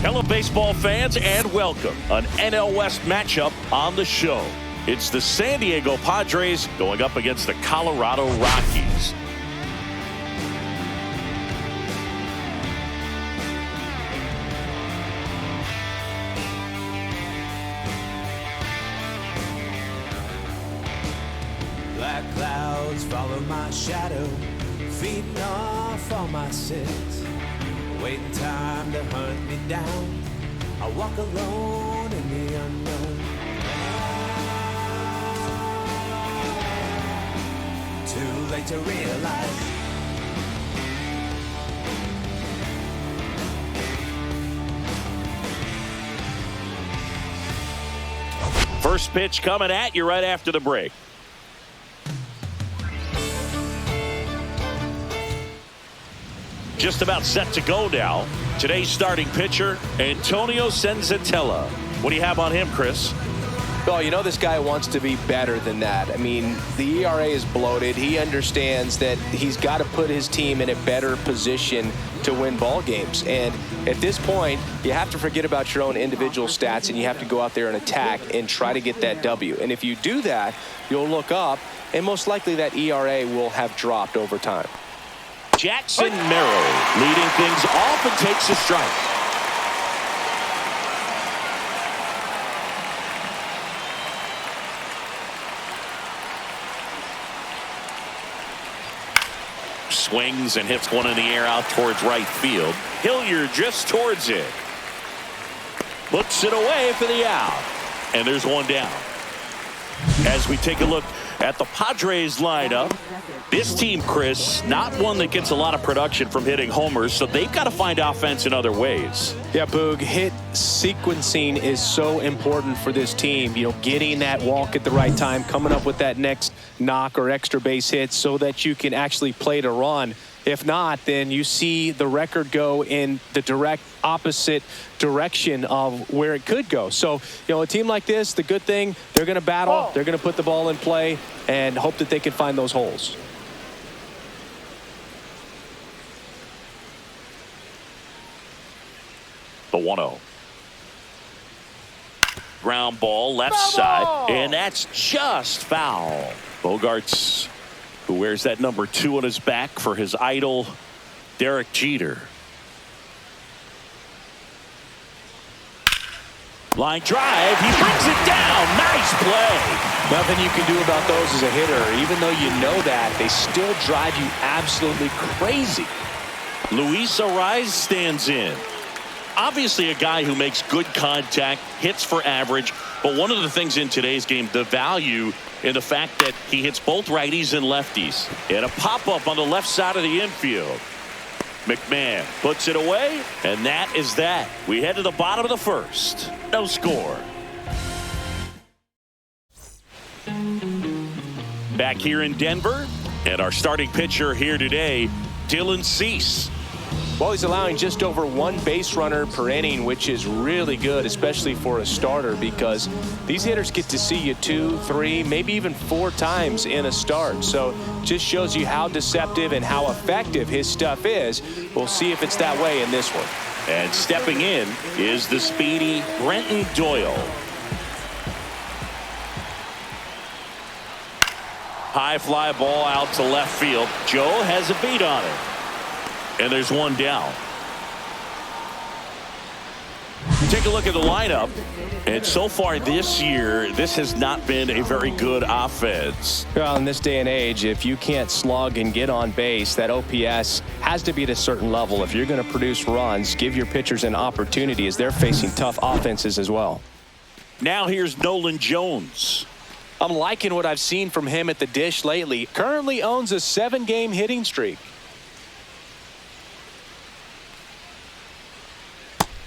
Hello, baseball fans, and welcome. An NL West matchup on the show. It's the San Diego Padres going up against the Colorado Rockies. Black clouds follow my shadow, feeding off all my sins. Waiting time to hunt me down. I walk alone in the unknown. Too late to realize. First pitch coming at you right after the break. Just about set to go now. Today's starting pitcher, Antonio Sanzatela. What do you have on him, Chris? Well, you know this guy wants to be better than that. I mean, the ERA is bloated. He understands that he's got to put his team in a better position to win ball games. And at this point, you have to forget about your own individual stats and you have to go out there and attack and try to get that W. And if you do that, you'll look up and most likely that ERA will have dropped over time. Jackson Merrill leading things off and takes a strike. Swings and hits one in the air out towards right field. Hilliard drifts towards it. Puts it away for the out. And there's one down. As we take a look at the Padres lineup, this team, Chris, not one that gets a lot of production from hitting homers, so they've got to find offense in other ways. Yeah, Boog, hit sequencing is so important for this team. You know, getting that walk at the right time, coming up with that next knock or extra base hit so that you can actually play to run. If not, then you see the record go in the direct opposite direction of where it could go. So, you know, a team like this, the good thing, they're going to battle, they're going to put the ball in play and hope that they can find those holes. The 1-0. Ground ball left side, and that's just foul. Bogarts, who wears that number 2 on his back for his idol, Derek Jeter. Line drive, he brings it down. Nice play. Nothing you can do about those as a hitter. Even though you know that, they still drive you absolutely crazy. Luis Ariz stands in. Obviously a guy who makes good contact, hits for average, but one of the things in today's game, the value in the fact that he hits both righties and lefties. And a pop-up on the left side of the infield. McMahon puts it away, and that is that. We head to the bottom of the first. No score. Back here in Denver, and our starting pitcher here today, Dylan Cease. Well, he's allowing just over 1 base runner per inning, which is really good, especially for a starter, because these hitters get to see you 2, 3, maybe even 4 times in a start. So just shows you how deceptive and how effective his stuff is. We'll see if it's that way in this one. And stepping in is the speedy Brenton Doyle. High fly ball out to left field. Joe has a beat on it. And there's one down. Take a look at the lineup. And so far this year, this has not been a very good offense. Well, in this day and age, if you can't slug and get on base, that OPS has to be at a certain level. If you're going to produce runs, give your pitchers an opportunity as they're facing tough offenses as well. Now here's Nolan Jones. I'm liking what I've seen from him at the dish lately. Currently owns a 7-game hitting streak.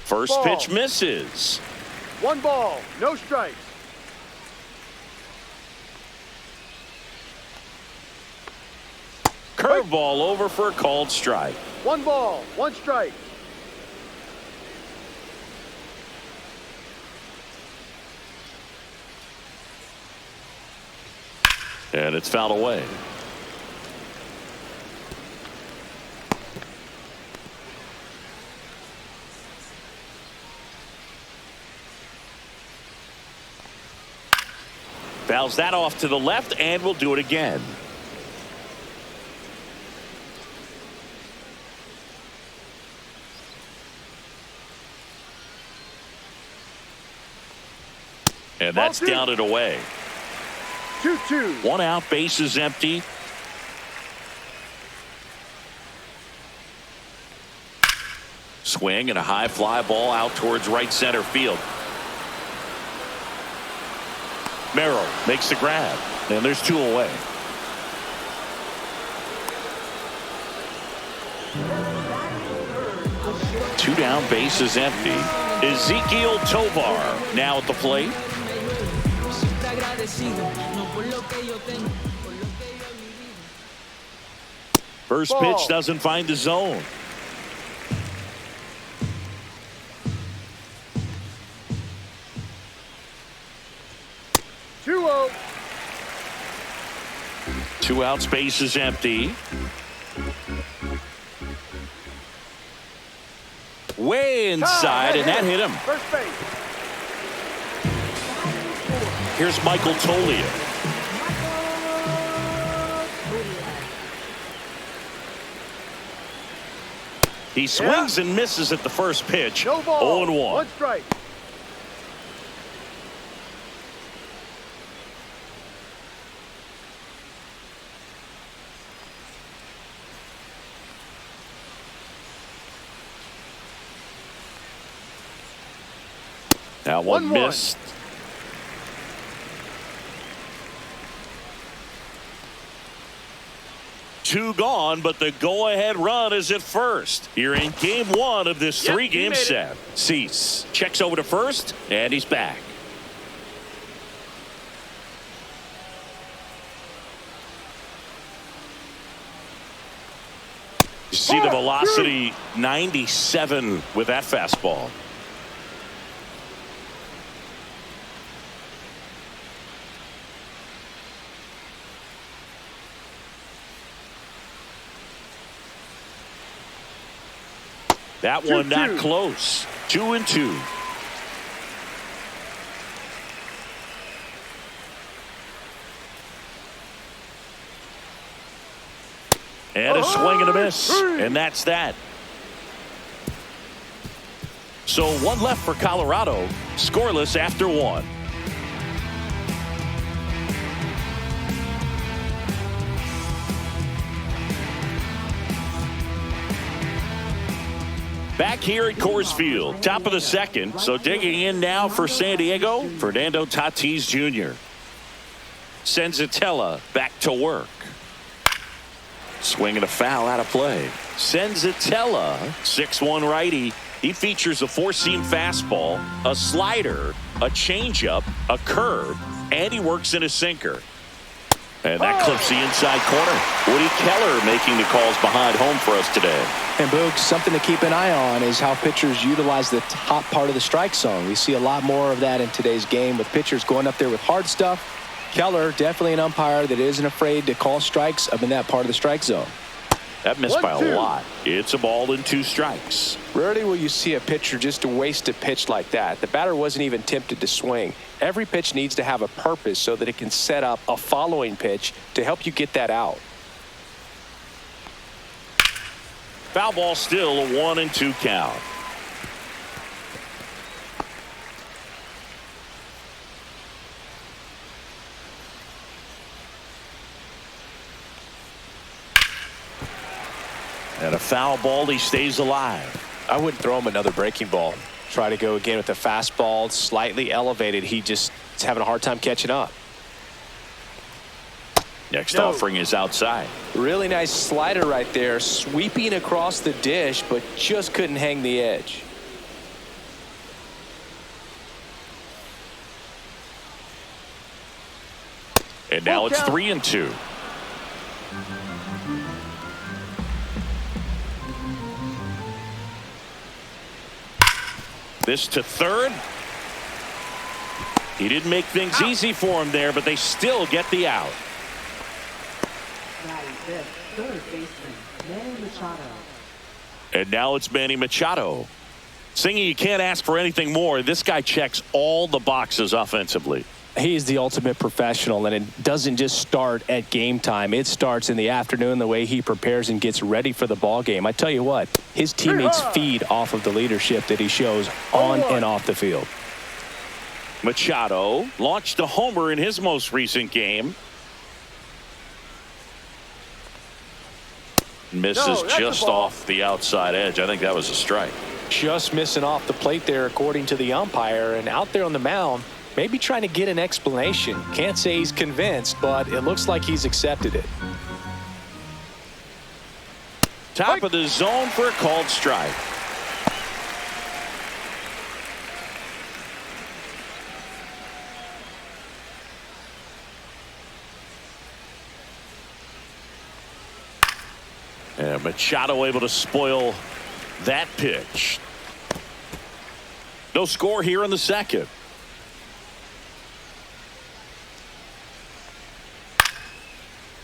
First pitch misses. 1 ball, no strikes. Curveball over for a called strike. 1 ball, 1 strike. And it's fouled away. Fouls that off to the left, and we'll do it again. And that's down and away. 2-2. 1 out, bases empty. Swing and a high fly ball out towards right center field. Merrill makes the grab, and there's 2 away. Two down, bases empty. Ezequiel Tovar now at the plate. First pitch doesn't find the zone. Two outs, base is empty. Way inside, and that hit him. First base. Here's Michael Toglia. He swings and misses at the first pitch. No ball. 0-1. 1 strike. Now one missed. Two gone, but the go-ahead run is at first. Here in game 1 of this 3-game set. Cease checks over to first, and he's back. You see the velocity 97 with that fastball. That one not close. 2-2. And a swing and a miss. And that's that. So 1 left for Colorado. Scoreless after 1. Back here at Coors Field, top of the 2nd. So digging in now for San Diego, Fernando Tatis Jr. Sanzatela back to work. Swing and a foul out of play. Sanzatela, 6'1" righty. He features a 4-seam fastball, a slider, a changeup, a curve, and he works in a sinker. And that clips the inside corner. Woody Keller making the calls behind home for us today. And Boog, something to keep an eye on is how pitchers utilize the top part of the strike zone. We see a lot more of that in today's game with pitchers going up there with hard stuff. Keller, definitely an umpire that isn't afraid to call strikes up in that part of the strike zone. That missed by a lot. It's a ball and 2 strikes. Rarely will you see a pitcher just waste a pitch like that. The batter wasn't even tempted to swing. Every pitch needs to have a purpose so that it can set up a following pitch to help you get that out. Foul ball still, a 1-2 count. And a foul ball, he stays alive. I wouldn't throw him another breaking ball. Try to go again with the fastball, slightly elevated. He just is having a hard time catching up. Next offering is outside. Really nice slider right there, sweeping across the dish, but just couldn't hang the edge. And now it's 3-2. This to third. He didn't make things easy for him there, but they still get the out. fifth, third baseman, Manny Machado. And now it's Manny Machado. Singy, you can't ask for anything more. This guy checks all the boxes offensively. He's the ultimate professional, and it doesn't just start at game time. It starts in the afternoon, the way he prepares and gets ready for the ball game. I tell you what, his teammates feed off of the leadership that he shows on and off the field. Machado launched a homer in his most recent game. Misses just off the outside edge. I think that was a strike. Just missing off the plate there, according to the umpire, and out there on the mound, maybe trying to get an explanation. Can't say he's convinced, but it looks like he's accepted it. Top of the zone for a called strike. And Machado able to spoil that pitch. No score here in the second.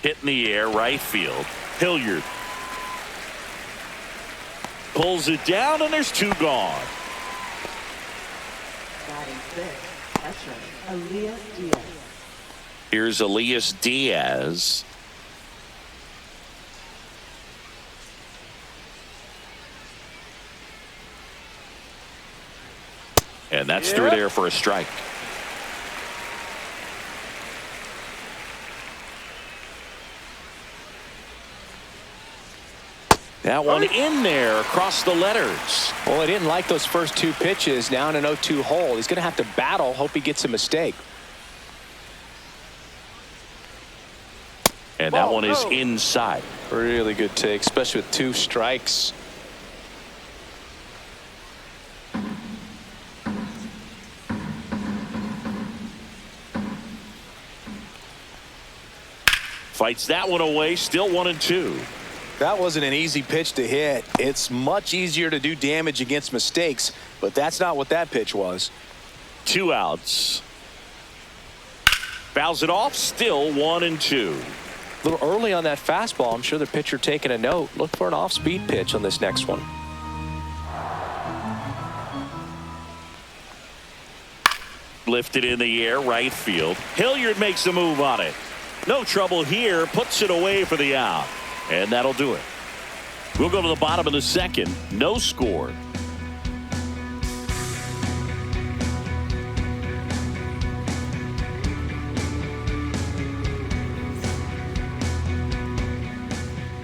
Hit in the air, right field. Hilliard pulls it down, and there's two gone. Batting fifth, catcher, Elias Diaz. Here's Elias Diaz. And that's through there for a strike. That one in there across the letters. Well, he didn't like those first two pitches. Now in an 0-2 hole. He's going to have to battle. Hope he gets a mistake. And that one is inside. Really good take, especially with two strikes. Fights that one away. Still 1-2. That wasn't an easy pitch to hit. It's much easier to do damage against mistakes, but that's not what that pitch was. 2 outs. Fouls it off. Still 1-2. A little early on that fastball. I'm sure the pitcher taking a note. Look for an off-speed pitch on this next one. Lifted in the air, right field. Hilliard makes a move on it. No trouble here. Puts it away for the out. And that'll do it. We'll go to the bottom of the second. No score.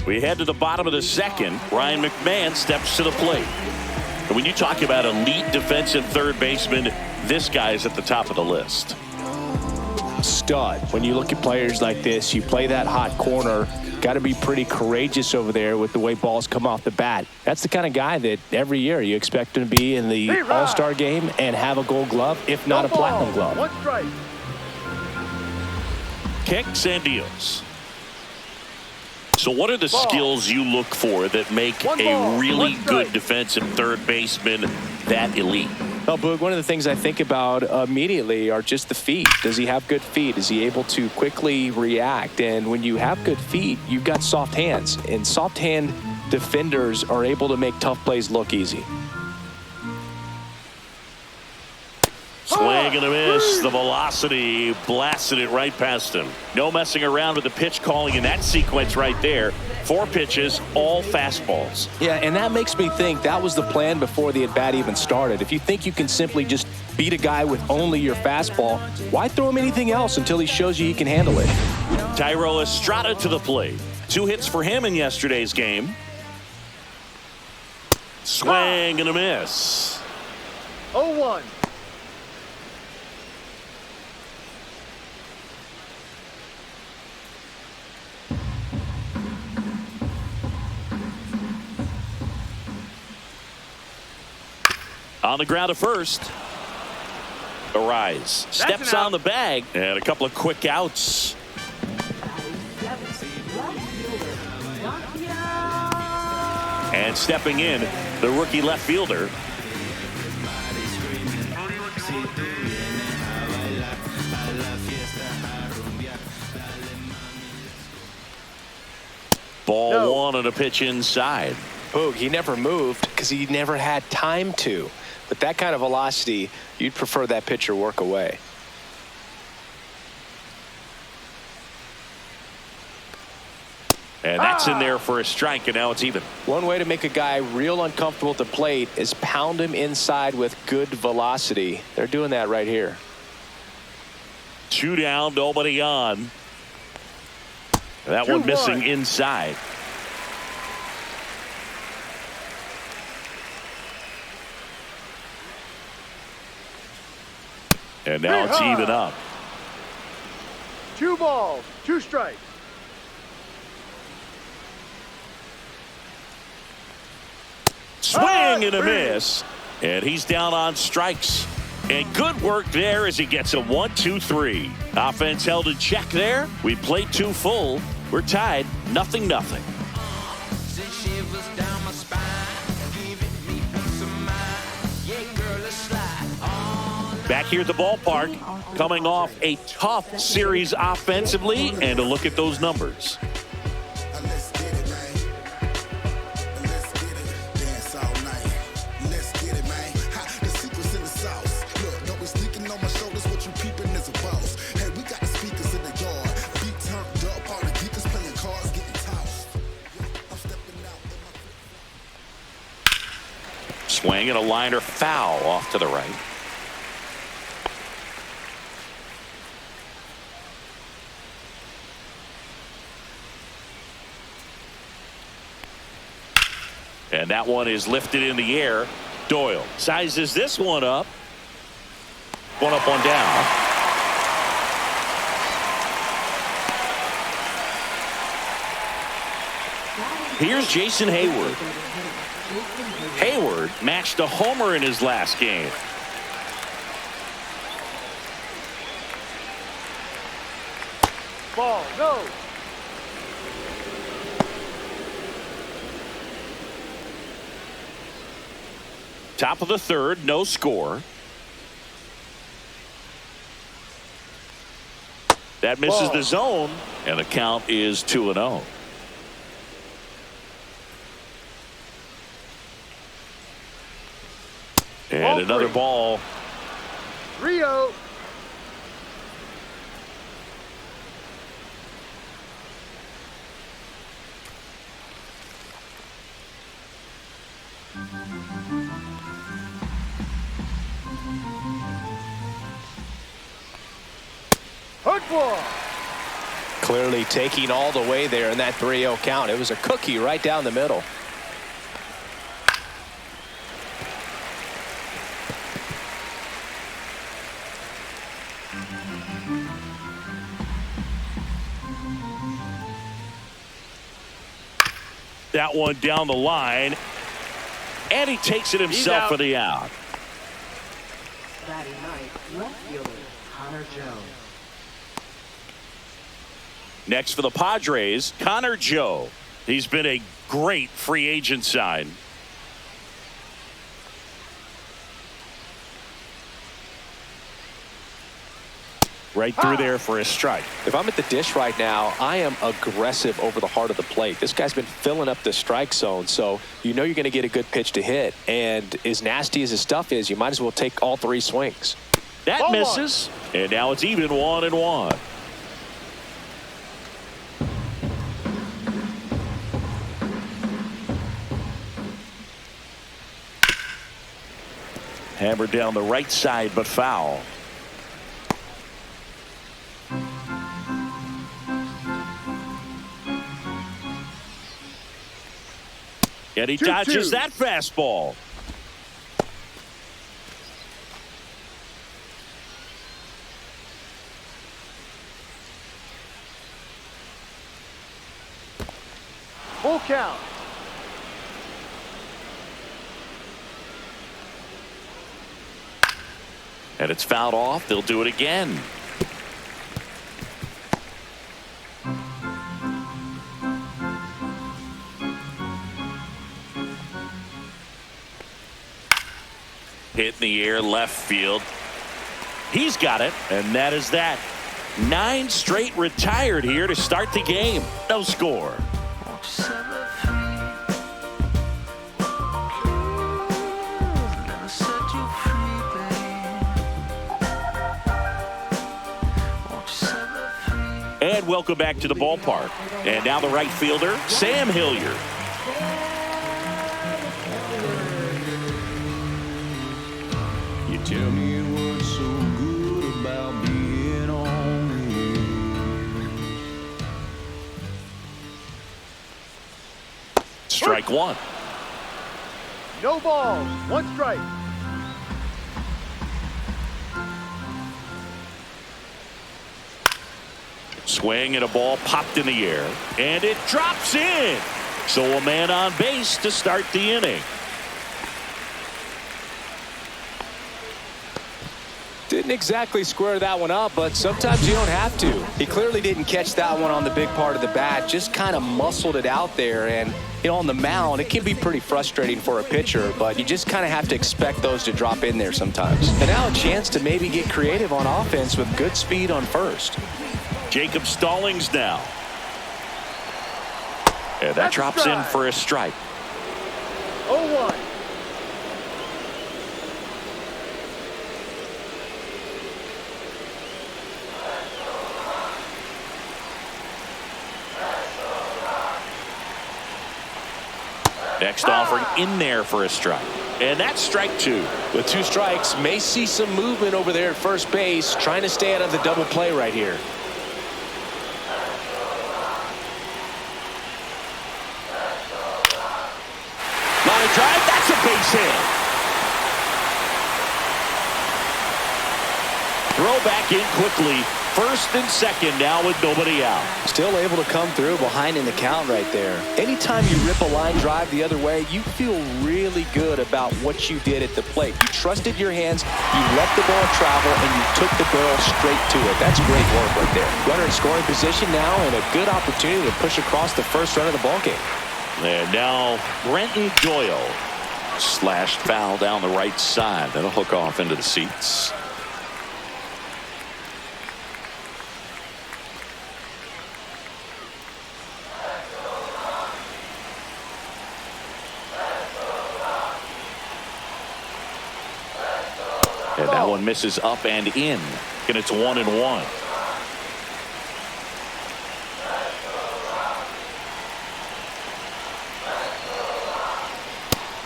We head to the bottom of the second. Ryan McMahon steps to the plate. And when you talk about elite defensive third baseman, this guy is at the top of the list. Stud. When you look at players like this, you play that hot corner, got to be pretty courageous over there with the way balls come off the bat. That's the kind of guy that every year you expect him to be in the All-Star game and have a Gold Glove, if not a Platinum Glove. One strike. Kicks and deals. So what are the skills you look for that make a really good defensive third baseman that elite? Well, Boog, one of the things I think about immediately are just the feet. Does he have good feet? Is he able to quickly react? And when you have good feet, you've got soft hands. And soft hand defenders are able to make tough plays look easy. Swing and a miss. The velocity blasted it right past him. No messing around with the pitch calling in that sequence right there. 4 pitches, all fastballs. Yeah, and that makes me think that was the plan before the at-bat even started. If you think you can simply just beat a guy with only your fastball, why throw him anything else until he shows you he can handle it? Thairo Estrada to the plate. 2 hits for him in yesterday's game. Swing and a miss. 0-1. On the ground to first. Arise. Steps on the bag. And a couple of quick outs. And stepping in, the rookie left fielder. Ball No. 1 on a pitch inside. Boog, he never moved because he never had time to. With that kind of velocity, you'd prefer that pitcher work away. And that's in there for a strike, and now it's even. One way to make a guy real uncomfortable at the plate is pound him inside with good velocity. They're doing that right here. 2 down, nobody on. That one missing inside. And now it's even up. 2 balls, 2 strikes. Swing and a miss. And he's down on strikes. And good work there as he gets a 1-2-3. Offense held in check there. We played 2 full. We're tied 0-0. Back here at the ballpark, coming off a tough series offensively, and a look at those numbers. Swing and a liner foul off to the right. And that one is lifted in the air. Doyle sizes this one up. 1 up, 1 down. Here's Jason Hayward. Hayward matched a homer in his last game. Ball, no. Top of the 3rd, no score. That misses the zone, and the count is 2-0. And another ball. 3-0. Hook ball. Clearly taking all the way there in that 3-0 count. It was a cookie right down the middle. That one down the line, and he takes it himself for the out. Batting ninth, left fielder Connor Joe. Next for the Padres, Connor Joe. He's been a great free agent sign. Right through there for a strike. If I'm at the dish right now, I am aggressive over the heart of the plate. This guy's been filling up the strike zone, so you know you're going to get a good pitch to hit. And as nasty as his stuff is, you might as well take all 3 swings. That misses, and now it's even 1-1. Hammered down the right side, but foul. And he dodges that fastball. Full count. And it's fouled off. They'll do it again. Hit in the air, left field. He's got it, and that is that. 9 straight retired here to start the game. No score. And welcome back to the ballpark. And now the right fielder, Sam Hilliard. You tell me what's so good about being on here. Strike one. No balls. One strike. Swing and a ball popped in the air. And it drops in. So a man on base to start the inning. Didn't exactly square that one up, but sometimes you don't have to. He clearly didn't catch that one on the big part of the bat, just kind of muscled it out there. And, you know, on the mound, it can be pretty frustrating for a pitcher, but you just kind of have to expect those to drop in there sometimes. And now a chance to maybe get creative on offense with good speed on first. Jacob Stallings now. And that drops in for a strike. 0-1. Next offering in there for a strike. And that's strike two. With two strikes, may see some movement over there at first base, trying to stay out of the double play right here. Line drive, that's a base hit. Throw back in quickly. First and second now with nobody out. Still able to come through behind in the count right there. Anytime you rip a line drive the other way, you feel really good about what you did at the plate. You trusted your hands, you let the ball travel, and you took the barrel straight to it. That's great work right there. Runner in scoring position now, and a good opportunity to push across the first run of the ballgame. And now Brenton Doyle. Slashed foul down the right side. That'll hook off into the seats. And that one misses up and in. And it's 1-1.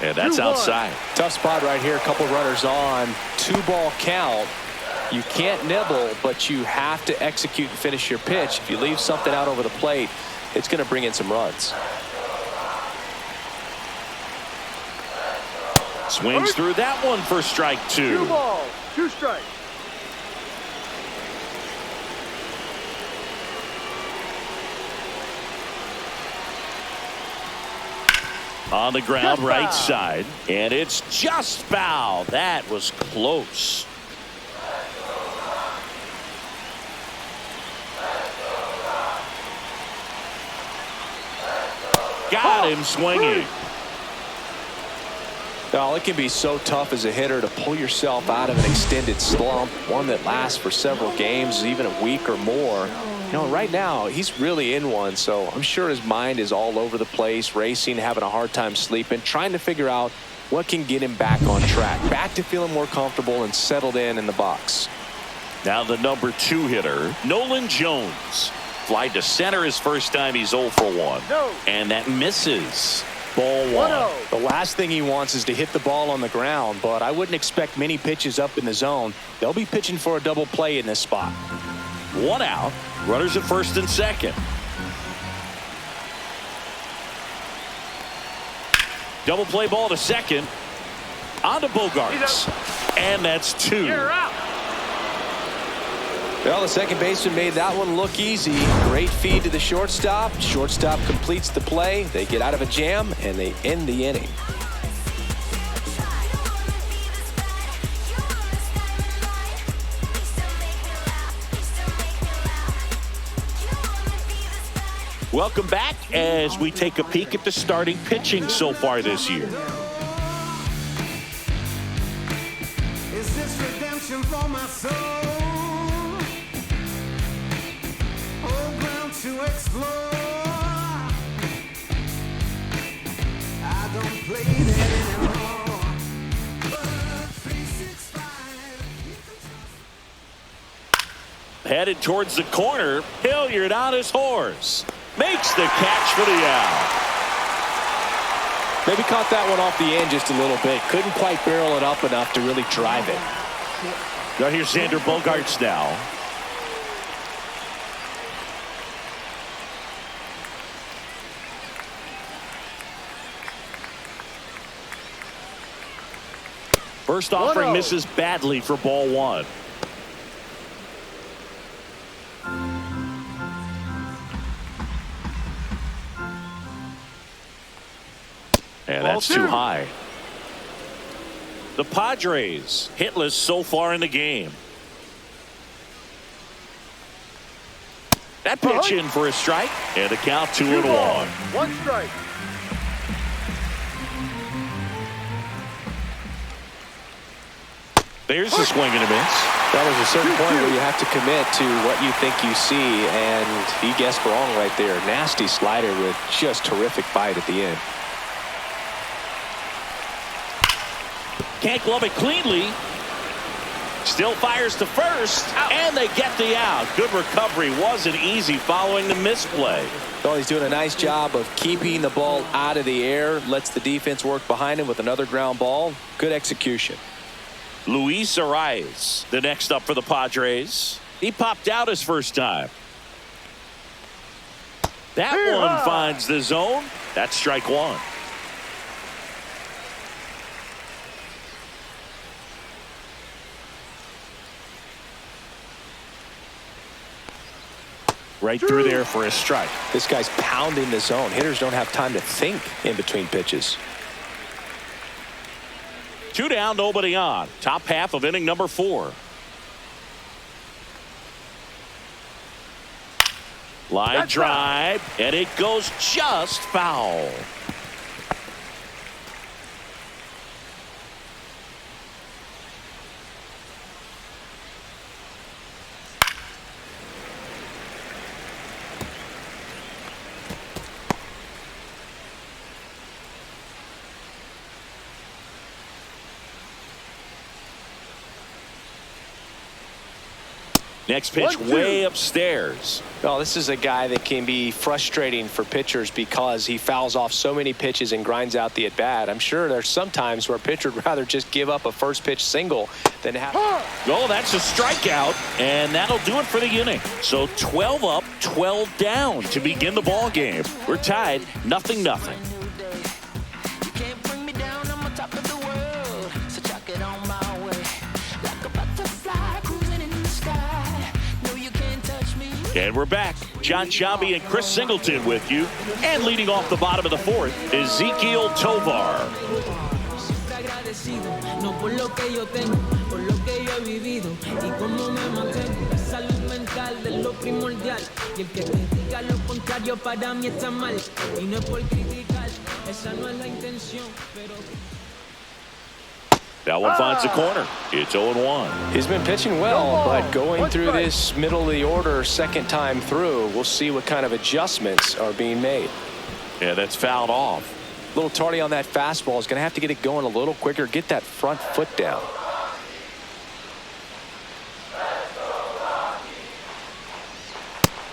And that's 2-1. outside. Tough spot right here. A couple runners on. 2-ball count. You can't nibble, but you have to execute and finish your pitch. If you leave something out over the plate, it's going to bring in some runs. Swings through that one for strike two. 2 balls. 2 strikes. On the ground, Just right foul. side. And it's just foul. That was close. Got him swinging. Well, it can be so tough as a hitter to pull yourself out of an extended slump, one that lasts for several games, even a week or more. You know, right now, he's really in one, so I'm sure his mind is all over the place, racing, having a hard time sleeping, trying to figure out what can get him back on track, back to feeling more comfortable and settled in the box. Now the number 2 hitter, Nolan Jones. Fly to center his first time. He's 0 for 1. No. And that misses. Ball 1. 1-0. The last thing he wants is to hit the ball on the ground, but I wouldn't expect many pitches up in the zone. They'll be pitching for a double play in this spot. 1 out. Runners at first and second. Double play ball to second. On to Bogarts. And that's 2. You're out. Well, the second baseman made that one look easy. Great feed to the shortstop. Shortstop completes the play. They get out of a jam, and they end the inning. Welcome back as we take a peek at the starting pitching so far this year. Is this redemption for my soul? Old ground to explore. play that anymore. But 365. Headed towards the corner. Hilliard on his horse. Makes the catch for the out. Maybe caught that one off the end just a little bit. Couldn't quite barrel it up enough to really drive it. Now here's Xander Bogaerts now. First offering misses badly for ball one. And that's too high. The Padres hitless so far in the game. That pitch in for a strike, and the count 2-1. One strike. There's the swing and a miss. That was a certain point where you have to commit to what you think you see, and he guessed wrong right there. Nasty slider with just terrific bite at the end. Can't glove it cleanly. Still fires to first, and they get the out. Good recovery. Wasn't easy following the misplay. Well, he's doing a nice job of keeping the ball out of the air. Lets the defense work behind him with another ground ball. Good execution. Luis Arias, the next up for the Padres. He popped out his first time. That one finds the zone. That's strike one. Right through there for a strike. This guy's pounding the zone. Hitters don't have time to think in between pitches. 2 down, nobody on. Top half of inning number 4. Line drive, and it goes just foul. Next pitch way upstairs. Well, this is a guy that can be frustrating for pitchers because he fouls off so many pitches and grinds out the at-bat. I'm sure there's some times where a pitcher would rather just give up a first pitch single than have. Oh, that's a strikeout, and that'll do it for the inning. So 12 up, 12 down to begin the ball game. We're tied 0-0. And we're back. John Sciambi and Chris Singleton with you. And leading off the bottom of the 4th, Ezequiel Tovar. That one finds the corner. It's 0-1. He's been pitching well, but going through this middle of the order second time through, we'll see what kind of adjustments are being made. Yeah, that's fouled off. A little tardy on that fastball. Is going to have to get it going a little quicker. Get that front foot down.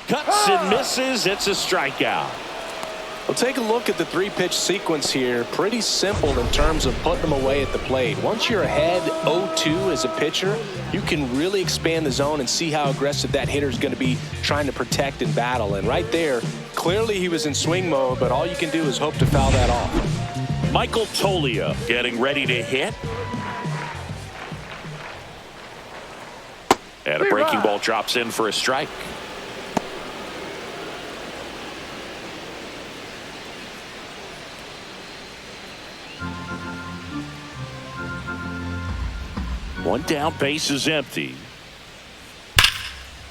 Cuts and misses. It's a strikeout. We'll take a look at the 3-pitch sequence here. Pretty simple in terms of putting them away at the plate. Once you're ahead 0-2 as a pitcher, you can really expand the zone and see how aggressive that hitter is going to be trying to protect and battle. And right there, clearly he was in swing mode, but all you can do is hope to foul that off. Michael Toglia getting ready to hit. And a breaking ball drops in for a strike. One down, base is empty.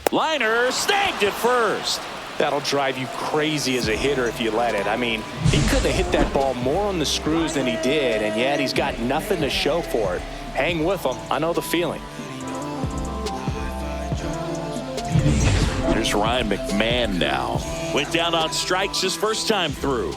Liner snagged at first. That'll drive you crazy as a hitter if you let it. I mean, he could have hit that ball more on the screws than he did, and yet he's got nothing to show for it. Hang with him. I know the feeling. There's Ryan McMahon now. Went down on strikes his first time through.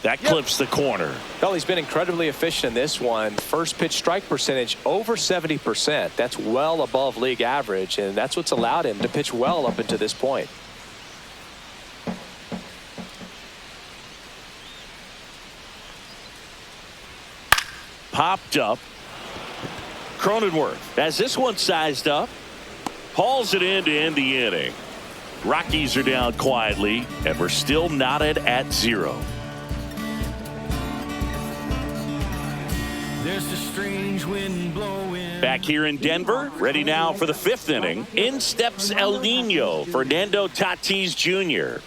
That clips the corner. Well, he's been incredibly efficient in this one. First pitch strike percentage over 70%. That's well above league average, and that's what's allowed him to pitch well up until this point. Popped up. Cronenworth has this one sized up. Hauls it in to end the inning. Rockies are down quietly, and we're still knotted at 0. There's a strange wind blowing. Back here in Denver, ready now for the 5th inning. In steps El Nino, Fernando Tatis Jr.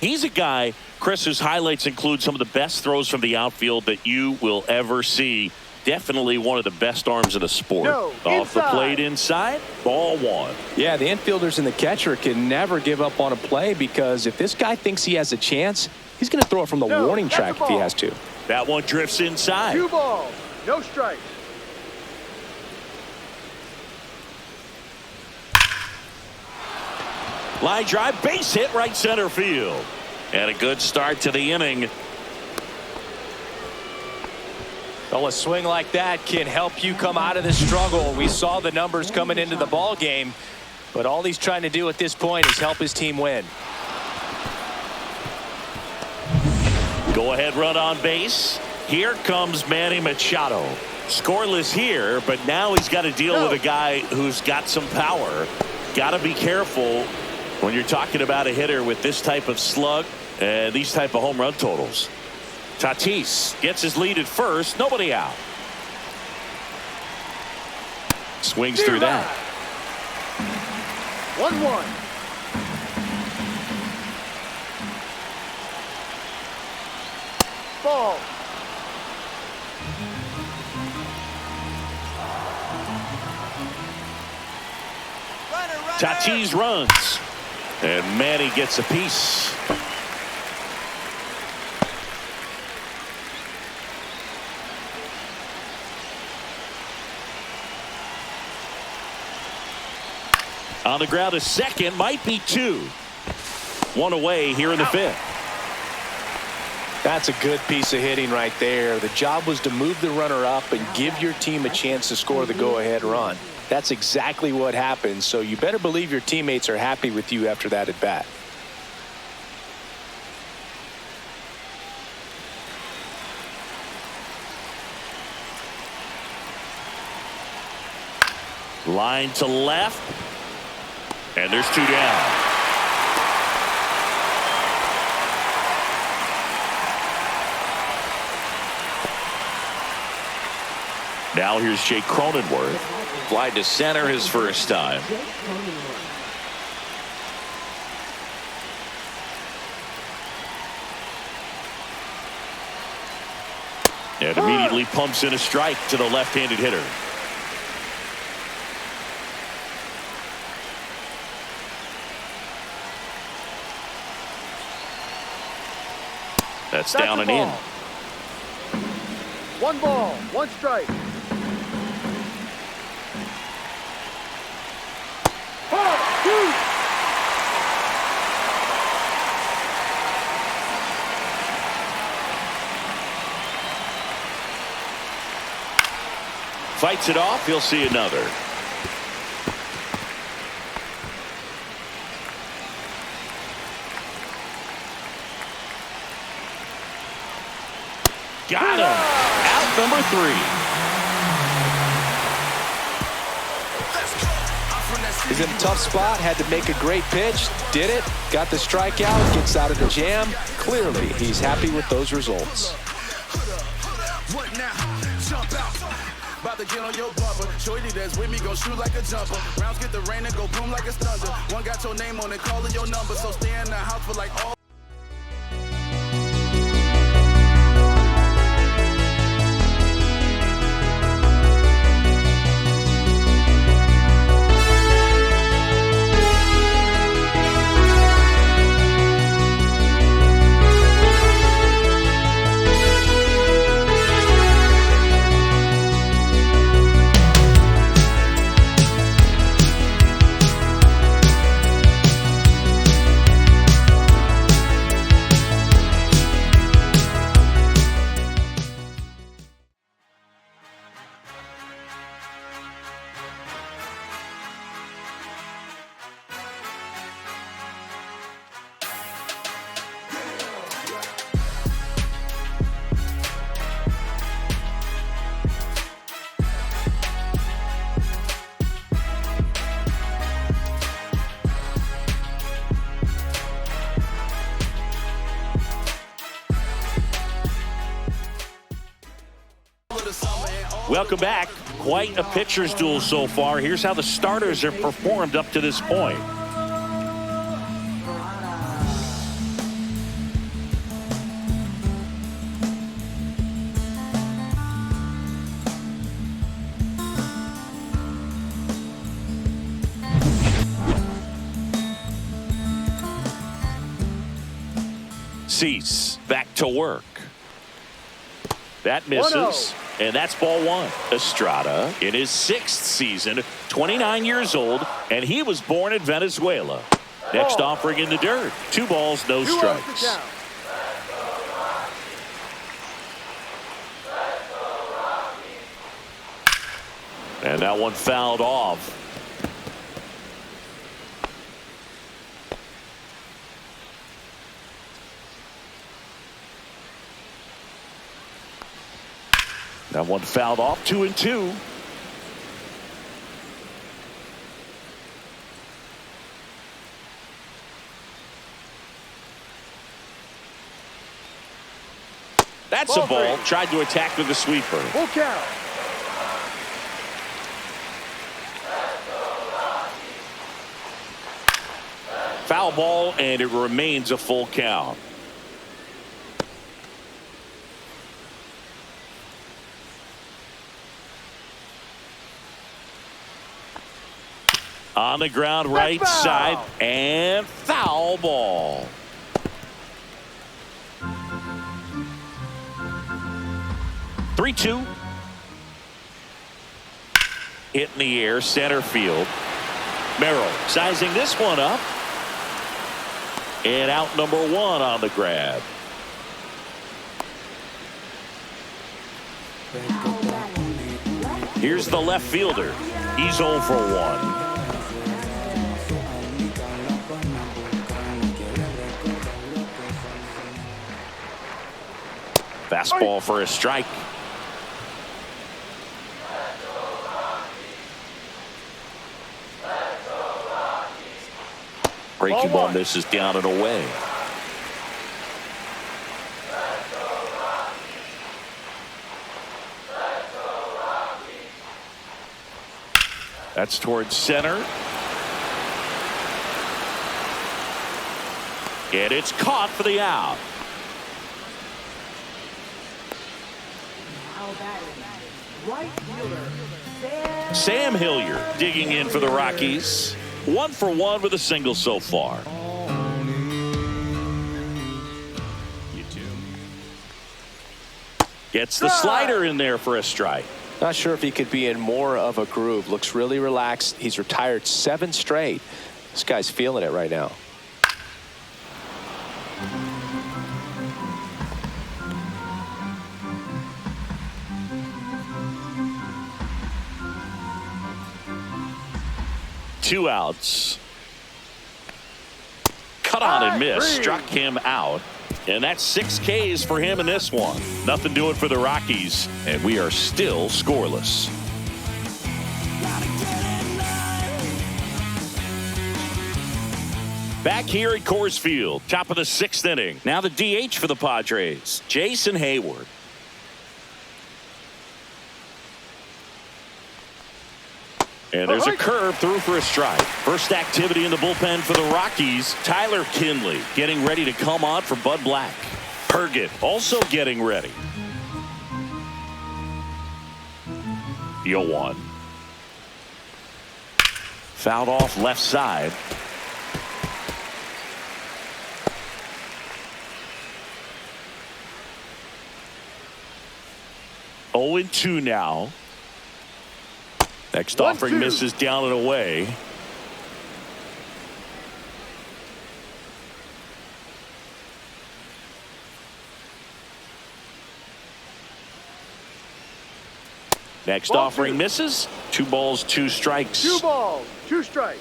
He's a guy, Chris, whose highlights include some of the best throws from the outfield that you will ever see. Definitely one of the best arms in the sport. Off the plate inside, ball 1. Yeah, the infielders and the catcher can never give up on a play, because if this guy thinks he has a chance, he's going to throw it from the warning track if he has to. That one drifts inside. 2 balls, no strikes. Line drive, base hit, right center field. And a good start to the inning. Well, a swing like that can help you come out of the struggle. We saw the numbers coming into the ball game, but all he's trying to do at this point is help his team win. Go ahead run on base. Here comes Manny Machado. Scoreless here, but now he's got to deal with a guy who's got some power. Got to be careful when you're talking about a hitter with this type of slug and these type of home run totals. Tatis gets his lead at first. Nobody out. Swings through that. 1-1. Ball. Tatis runs. And Manny gets a piece. On the ground, a second, might be 2. 1 away here in the 5th. That's a good piece of hitting right there. The job was to move the runner up and give your team a chance to score the go-ahead run. That's exactly what happened, so you better believe your teammates are happy with you after that at bat. Line to left. And there's 2 down. Now here's Jake Cronenworth. Fly to center his first time. And immediately pumps in a strike to the left-handed hitter. That's down and in. 1 ball, 1 strike. Fights it off. He'll see another. Got him. Out number 3. He's in a tough spot, had to make a great pitch, did it, got the strikeout, gets out of the jam. Clearly, he's happy with those results. What now? Jump out. About to get on your bumper. Shorty that's with me go shoot like a jumper. Rounds get the rain and go boom like it's thunder. One got your name on it, calling your number. So stay in the house for like all. summer and all. Welcome back. Quite a pitcher's duel so far. Here's how the starters have performed up to this point. Cease back to work. That misses. And that's ball one. Estrada in his 6th season, 29 years old, and he was born in Venezuela. Next offering in the dirt. 2 balls, no strikes. And that one fouled off. That one fouled off. 2-2. That's a ball. Tried to attack with the sweeper. Full count. Foul ball, and it remains a full count. On the ground, right side, and foul ball. (3-2). Hit in the air, center field. Merrill sizing this one up. And out number 1 on the grab. Here's the left fielder. He's 0 for 1. Fastball for a strike. Breaking ball misses down and away. That's towards center. And it's caught for the out. Right fielder, Sam Hilliard digging in for the Rockies. 1 for 1 with a single so far. Gets the slider in there for a strike. Not sure if he could be in more of a groove. Looks really relaxed. He's retired 7 straight. This guy's feeling it right now. Two outs. Cut on and miss. Struck him out. And that's 6 Ks for him in this one. Nothing doing for the Rockies. And we are still scoreless. Back here at Coors Field. Top of the 6th inning. Now the DH for the Padres. Jason Hayward. And there's a curve through for a strike. First activity in the bullpen for the Rockies. Tyler Kinley getting ready to come on for Bud Black. Pergett also getting ready. The 0-1. Fouled off left side. Oh, 0-2 now. Next offering misses down and away. Next offering misses. 2 balls, 2 strikes. 2 balls, 2 strikes.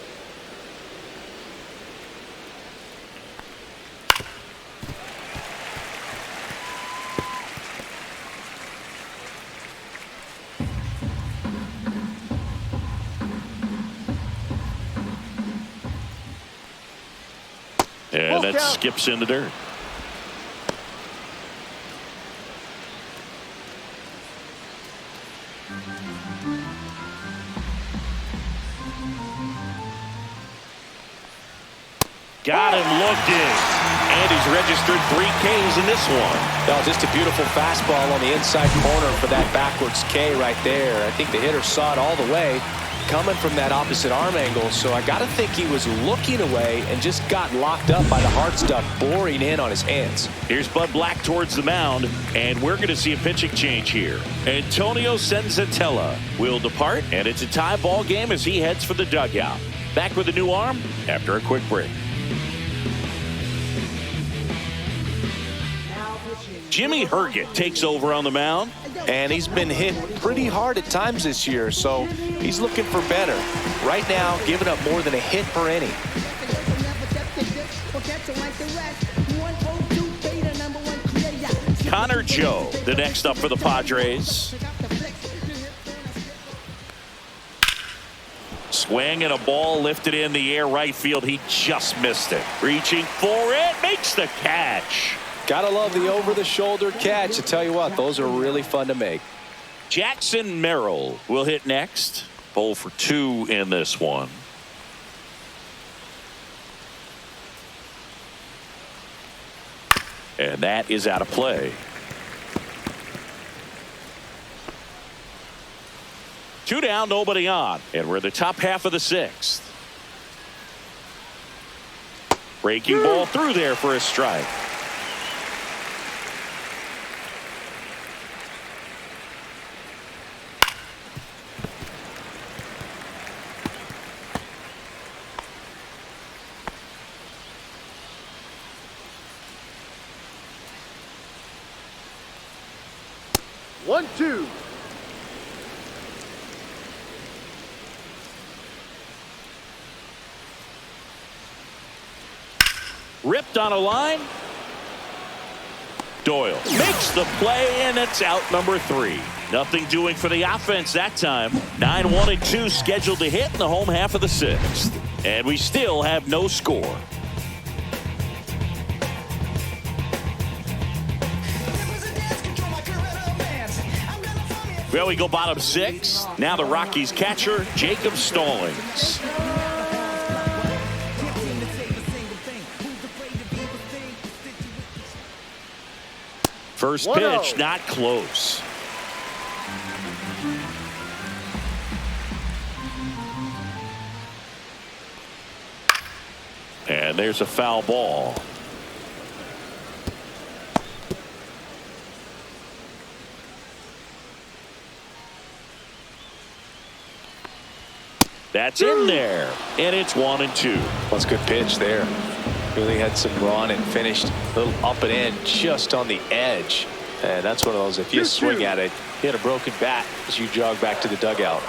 And that skips in the dirt. . Got him looking. And he's registered 3 Ks in this one. Oh, just a beautiful fastball on the inside corner for that backwards K right there. I think the hitter saw it all the way coming from that opposite arm angle. So I got to think he was looking away and just got locked up by the hard stuff boring in on his hands. Here's Bud Black towards the mound, and we're going to see a pitching change here. Antonio Sanzatela will depart, and it's a tie ball game as he heads for the dugout. Back with a new arm after a quick break. Jimmy Herget takes over on the mound. And he's been hit pretty hard at times this year, so he's looking for better. Right now, giving up more than a hit per inning. Connor Joe, the next up for the Padres. Swing and a ball lifted in the air right field. He just missed it. Reaching for it, makes the catch. Gotta love the over-the-shoulder catch. I tell you what, those are really fun to make. Jackson Merrill will hit next. 0 for 2 in this one. And that is out of play. 2 down, nobody on. And we're in the top half of the 6th. Breaking ball through there for a strike. One, two. Ripped on a line. Doyle makes the play, and it's out number 3. Nothing doing for the offense that time. 9-1-2 scheduled to hit in the home half of the 6th. And we still have no score. Well, we go bottom 6. Now the Rockies catcher, Jacob Stallings. First pitch, not close. And there's a foul ball. That's in there, and it's 1-2. That's a good pitch there. Really had some run and finished a little up and in just on the edge. And that's one of those, if you swing at it, you hit a broken bat as you jog back to the dugout.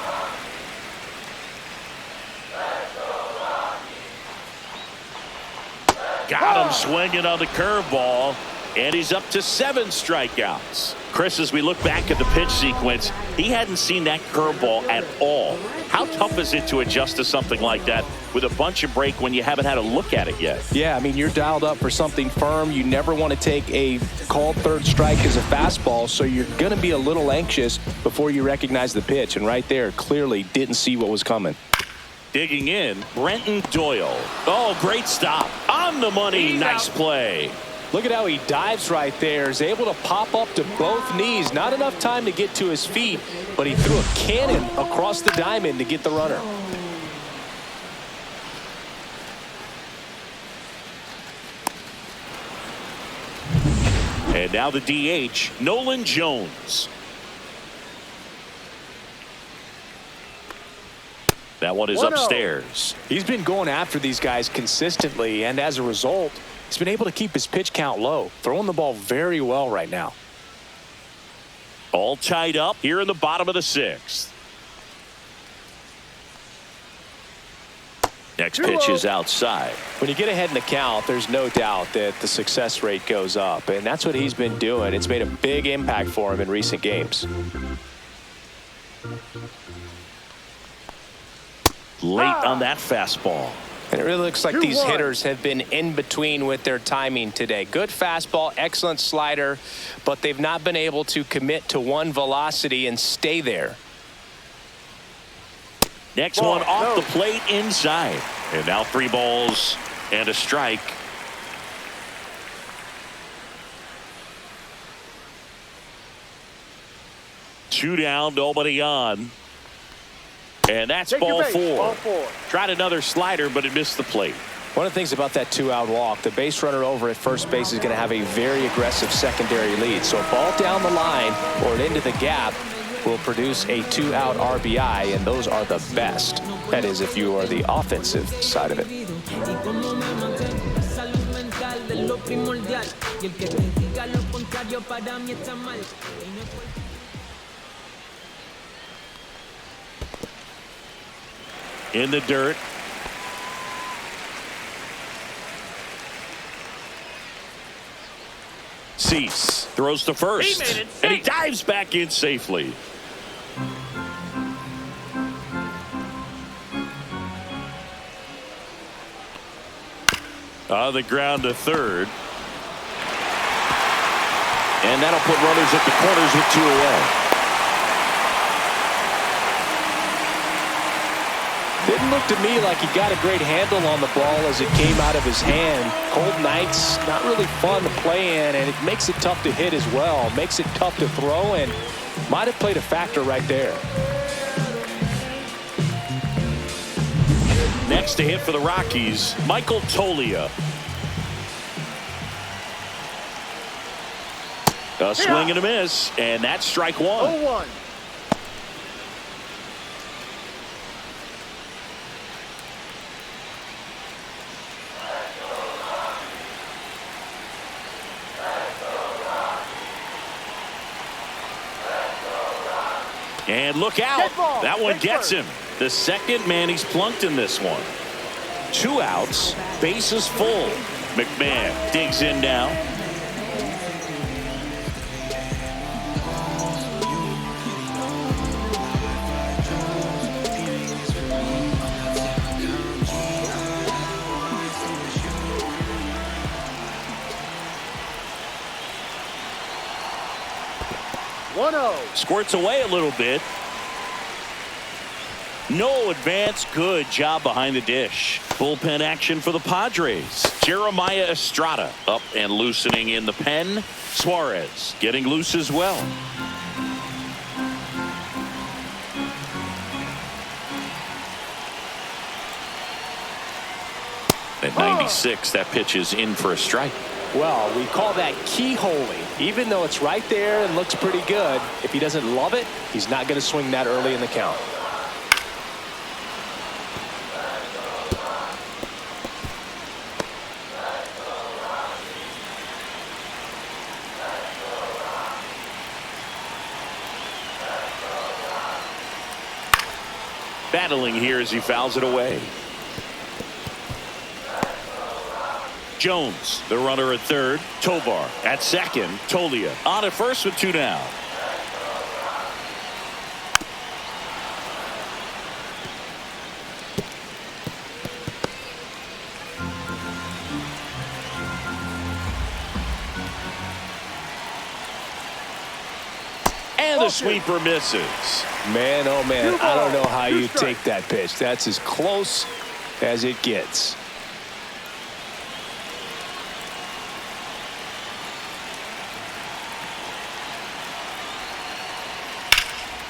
Got him swinging on the curveball, and he's up to 7 strikeouts. Chris, as we look back at the pitch sequence, he hadn't seen that curveball at all. How tough is it to adjust to something like that with a bunch of break when you haven't had a look at it yet? Yeah, I mean, you're dialed up for something firm. You never want to take a called third strike as a fastball, so you're going to be a little anxious before you recognize the pitch. And right there, clearly didn't see what was coming. Digging in, Brenton Doyle. Oh, great stop. On the money. Nice play. Look at how he dives right there. Is able to pop up to both knees. Not enough time to get to his feet, but he threw a cannon across the diamond to get the runner. And now the DH, Nolan Jones. That one is upstairs. He's been going after these guys consistently, and as a result, he's been able to keep his pitch count low, throwing the ball very well right now. All tied up here in the bottom of the 6th. Next pitch is outside. When you get ahead in the count, there's no doubt that the success rate goes up, and that's what he's been doing. It's made a big impact for him in recent games. Late on that fastball. And it really looks like these hitters have been in between with their timing today. Good fastball, excellent slider, but they've not been able to commit to one velocity and stay there. Next one off the plate inside. And now 3 balls and a strike. Two down, nobody on. And that's ball 4. Tried another slider, but it missed the plate. One of the things about that 2-out walk, the base runner over at first base is going to have a very aggressive secondary lead. So a ball down the line or into the gap will produce a 2-out RBI, and those are the best. That is, if you are the offensive side of it. In the dirt. Cease throws to first, and he dives back in safely. On the ground to third. And that'll put runners at the corners with 2 away. Didn't look to me like he got a great handle on the ball as it came out of his hand. Cold nights, not really fun to play in, and it makes it tough to hit as well. Makes it tough to throw, and might have played a factor right there. Next to hit for the Rockies, Michael Toglia. A swing and a miss, and that's strike 1. 0-1. And look out. That one gets him. The second man he's plunked in this one. 2 outs, bases full. McMahon digs in now. Squirts away a little bit. No advance. Good job behind the dish. Bullpen action for the Padres. Jeremiah Estrada up and loosening in the pen. Suarez getting loose as well. At 96, that pitch is in for a strike. Well, we call that keyholing. Even though it's right there and looks pretty good, if he doesn't love it, he's not going to swing that early in the count. Battling here as he fouls it away. Jones, the runner at third. Tovar at second. Toglia on at first with 2 down. And the sweeper misses. Man, oh man, I don't know how you take that pitch. That's as close as it gets.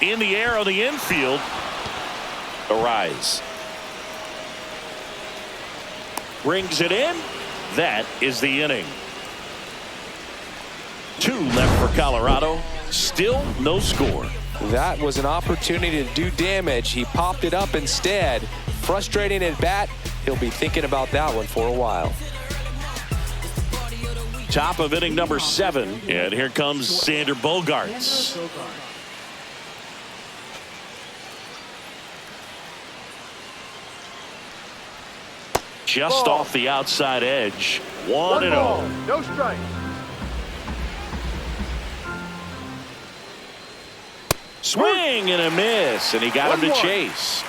In the air on the infield. Arise. Brings it in. That is the inning. 2 left for Colorado. Still no score. That was an opportunity to do damage. He popped it up instead. Frustrating at bat. He'll be thinking about that one for a while. Top of inning number 7. And here comes Xander Bogaerts. Just off the outside edge. 1-0. No strike. Swing and a miss, and he got him to chase.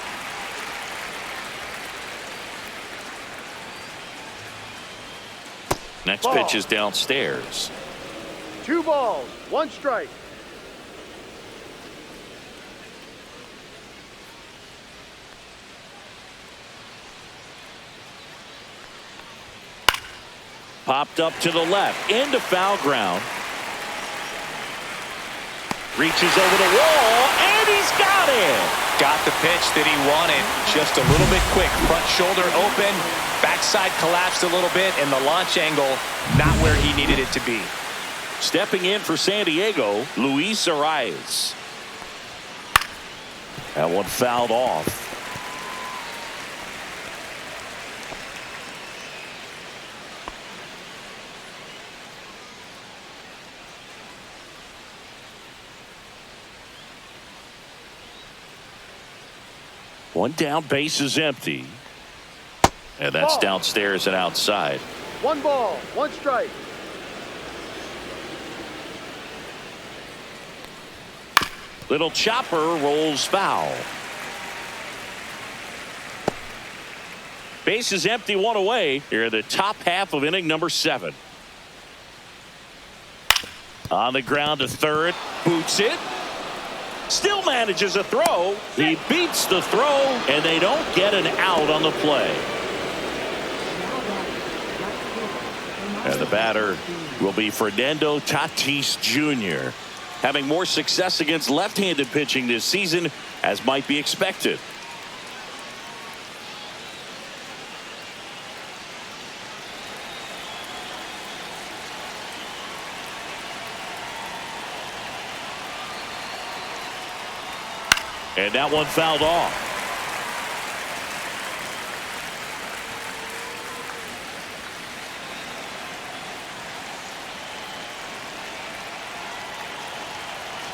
Next pitch is downstairs. 2 balls, 1 strike. Popped up to the left. Into foul ground. Reaches over the wall, and he's got it. Got the pitch that he wanted. Just a little bit quick. Front shoulder open. Backside collapsed a little bit, and the launch angle not where he needed it to be. Stepping in for San Diego, Luis Arias. That one fouled off. One down, base is empty. And that's downstairs and outside. 1 ball, 1 strike. Little chopper rolls foul. Base is empty, 1 away. Here in the top half of inning number 7. On the ground to third. Boots it. Still manages a throw. He beats the throw, and they don't get an out on the play. And the batter will be Fernando Tatis Jr., having more success against left-handed pitching this season, as might be expected. And that one fouled off.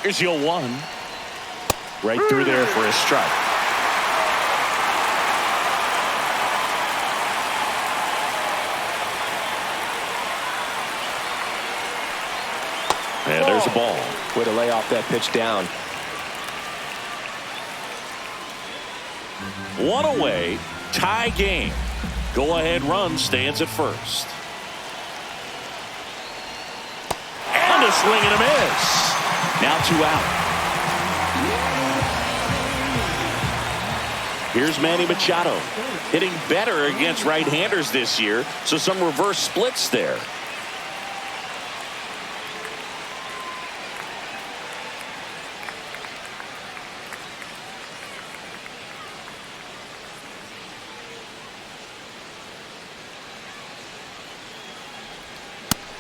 Here's 0-1. Right through there for a strike. And there's a ball. Way to lay off that pitch down. 1 away, tie game. Go ahead run stands at first. And a swing and a miss. Now 2 out. Here's Manny Machado, hitting better against right-handers this year, so some reverse splits there.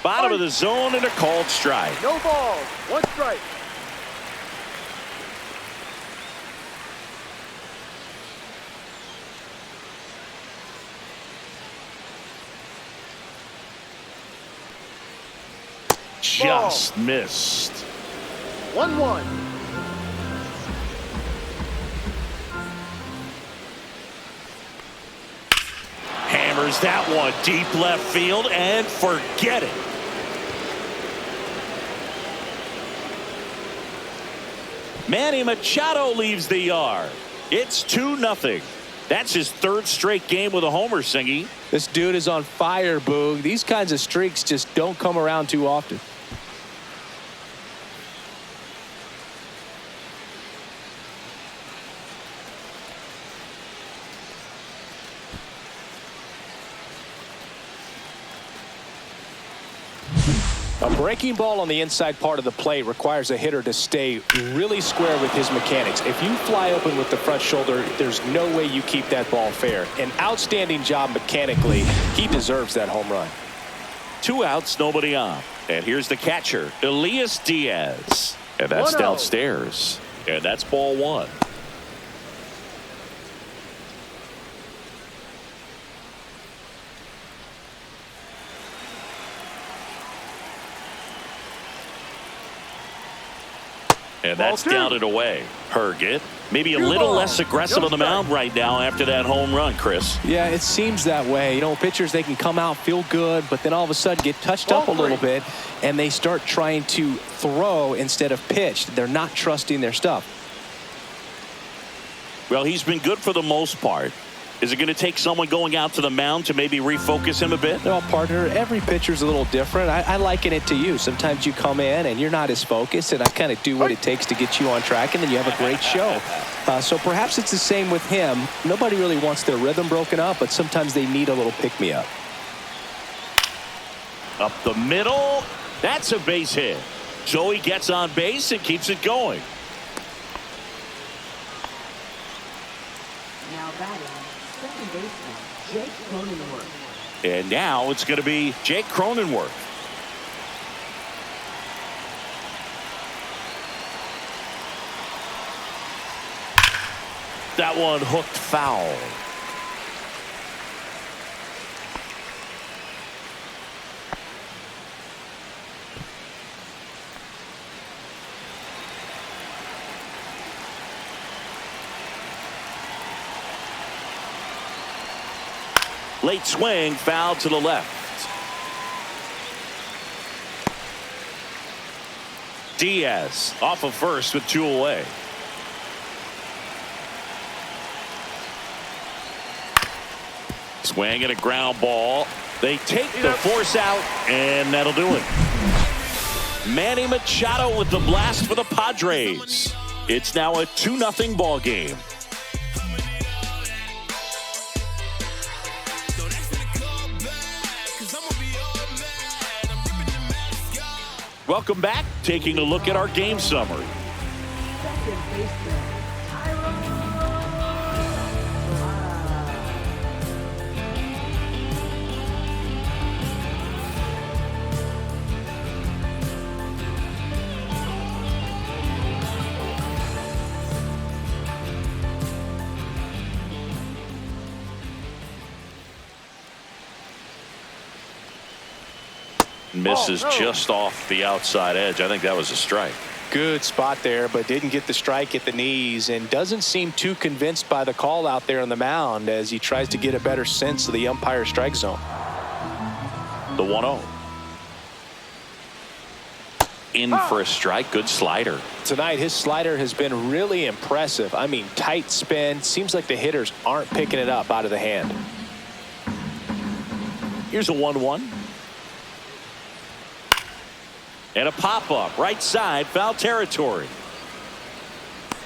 Bottom of the zone and a called strike. No balls, 1 strike. Just missed. 1-1. Hammers that one deep left field and forget it. Manny Machado leaves the yard. It's 2-0. That's his 3rd straight game with a homer, Singy. This dude is on fire, Boog. These kinds of streaks just don't come around too often. A breaking ball on the inside part of the plate requires a hitter to stay really square with his mechanics. If you fly open with the front shoulder, there's no way you keep that ball fair. An outstanding job mechanically. He deserves that home run. 2 outs, nobody on. And here's the catcher, Elias Diaz. And that's 1-0. downstairs. And that's ball 1. And that's down and away. Herget, maybe a little less aggressive on the mound right now after that home run, Chris. Yeah, it seems that way. You know, pitchers, they can come out, feel good, but then all of a sudden get touched up a little bit, and they start trying to throw instead of pitch. They're not trusting their stuff. Well, he's been good for the most part. Is it going to take someone going out to the mound to maybe refocus him a bit? No, partner, every pitcher's a little different. I liken it to you. Sometimes you come in and you're not as focused, and I kind of do what it takes to get you on track, and then you have a great show. So perhaps it's the same with him. Nobody really wants their rhythm broken up, but sometimes they need a little pick-me-up. Up the middle. That's a base hit. So he gets on base and keeps it going. Now batting, second baseman, Jake Cronenworth. And now it's going to be Jake Cronenworth. That one hooked foul. Late swing, foul to the left. Diaz off of first with 2 away. Swing and a ground ball. They take the force out, and that'll do it. Manny Machado with the blast for the Padres. It's now a 2-0 ball game. Welcome back. Taking a look at our game summary. Second baseman, Misses just off the outside edge. I think that was a strike. Good spot there, but didn't get the strike at the knees and doesn't seem too convinced by the call out there on the mound as he tries to get a better sense of the umpire strike zone. The 1-0. In for a strike. Good slider. Tonight his slider has been really impressive. I mean, tight spin. Seems like the hitters aren't picking it up out of the hand. Here's a 1-1. And a pop-up right side, foul territory.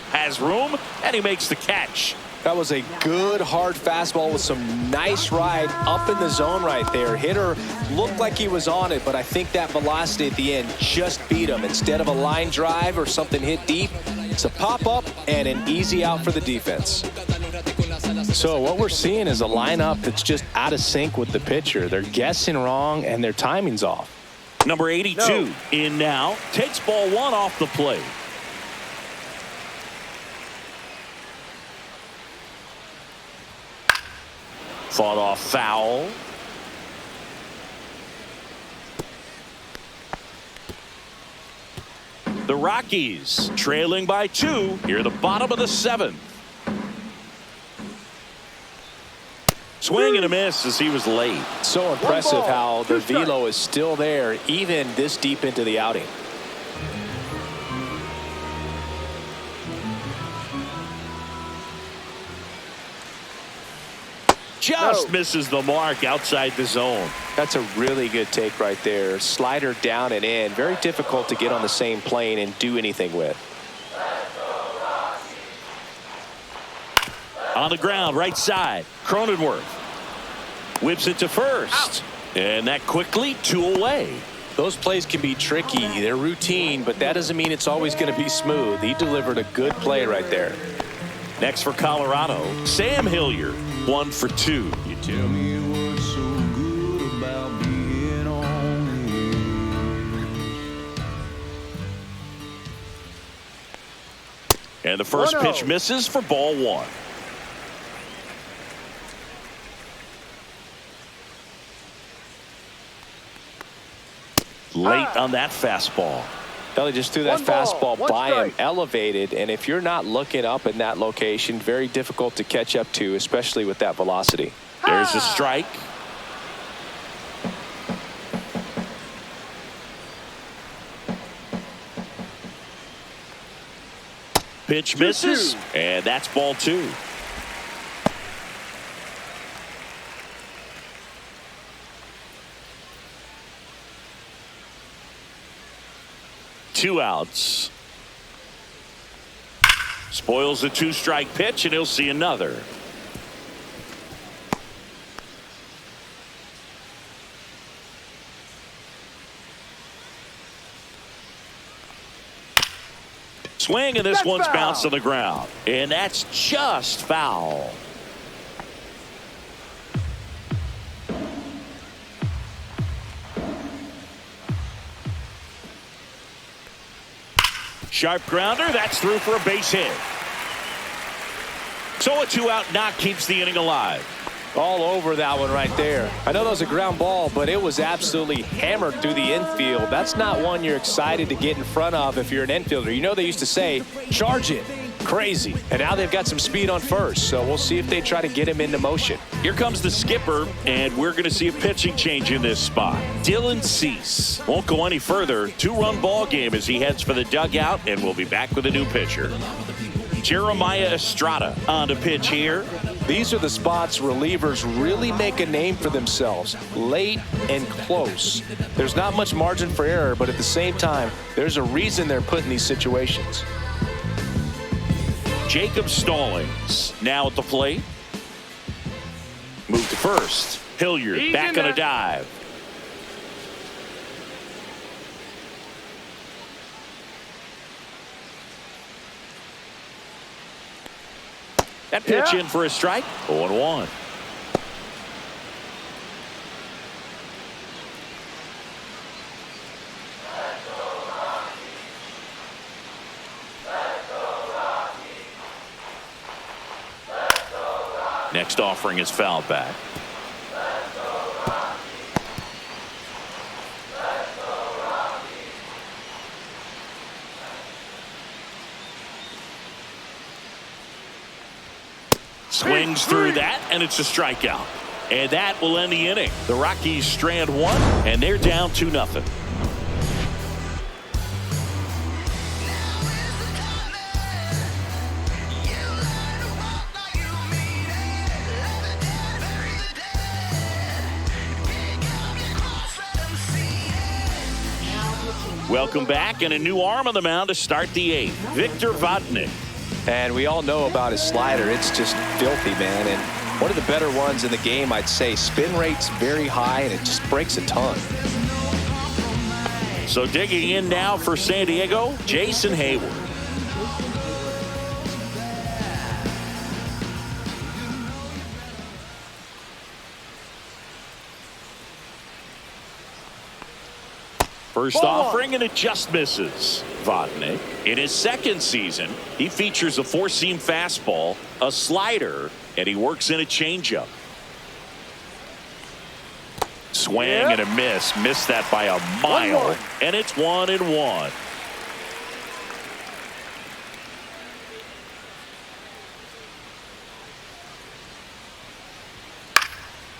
Has room, and he makes the catch. That was a good hard fastball with some nice ride up in the zone right there. Hitter looked like he was on it, but I think that velocity at the end just beat him. Instead of a line drive or something hit deep, it's a pop-up and an easy out for the defense. So what we're seeing is a lineup that's just out of sync with the pitcher. They're guessing wrong, and their timing's off. Number 82 in now. Takes ball 1 off the plate. Fought off foul. The Rockies trailing by 2 here at the bottom of the 7th. Swing and a miss as he was late. So impressive how the velo is still there even this deep into the outing. Just misses the mark outside the zone. That's a really good take right there. Slider down and in. Very difficult to get on the same plane and do anything with. On the ground, right side. Cronenworth whips it to first. And that quickly 2 away. Those plays can be tricky. They're routine, but that doesn't mean it's always going to be smooth. He delivered a good play right there. Next for Colorado, Sam Hilliard, 1 for 2. You tell me what's so good about being on here. And the first pitch misses for ball 1. Late on that fastball. Kelly just threw that fastball by him, elevated, and if you're not looking up in that location, very difficult to catch up to, especially with that velocity. There's a strike. Pitch misses, and that's ball 2. Two outs. Spoils the 2-strike pitch, and he'll see another. Swing, and this That's one's foul. bounced on the ground. And that's just foul. Sharp grounder. That's through for a base hit. So a 2-out knock keeps the inning alive. All over that one right there. I know that was a ground ball, but it was absolutely hammered through the infield. That's not one you're excited to get in front of if you're an infielder. You know they used to say, charge it. Crazy. And now they've got some speed on first, so we'll see if they try to get him into motion. Here comes the skipper, and we're going to see a pitching change in this spot. Dylan Cease won't go any further. 2-run ball game as he heads for the dugout, and we'll be back with a new pitcher. Jeremiah Estrada on to pitch here. These are the spots relievers really make a name for themselves. Late and close. There's not much margin for error, but at the same time, there's a reason they're put in these situations. Jacob Stallings now at the plate. Move to first. Hilliard back on a dive. That pitch in for a strike. 0-1. Next offering is fouled back. Swings through that, and it's a strikeout. And that will end the inning. The Rockies strand one, and they're down 2-0. Welcome back, and a new arm on the mound to start the 8th. Victor Vodnik. And we all know about his slider. It's just filthy, man. And one of the better ones in the game, I'd say. Spin rate's very high, and it just breaks a ton. So digging in now for San Diego, Jason Hayward. First offering, and it just misses. Vodnik, in his second season, he features a 4-seam fastball, a slider, and he works in a changeup. Swing and a miss. Missed that by a mile, and it's 1-1.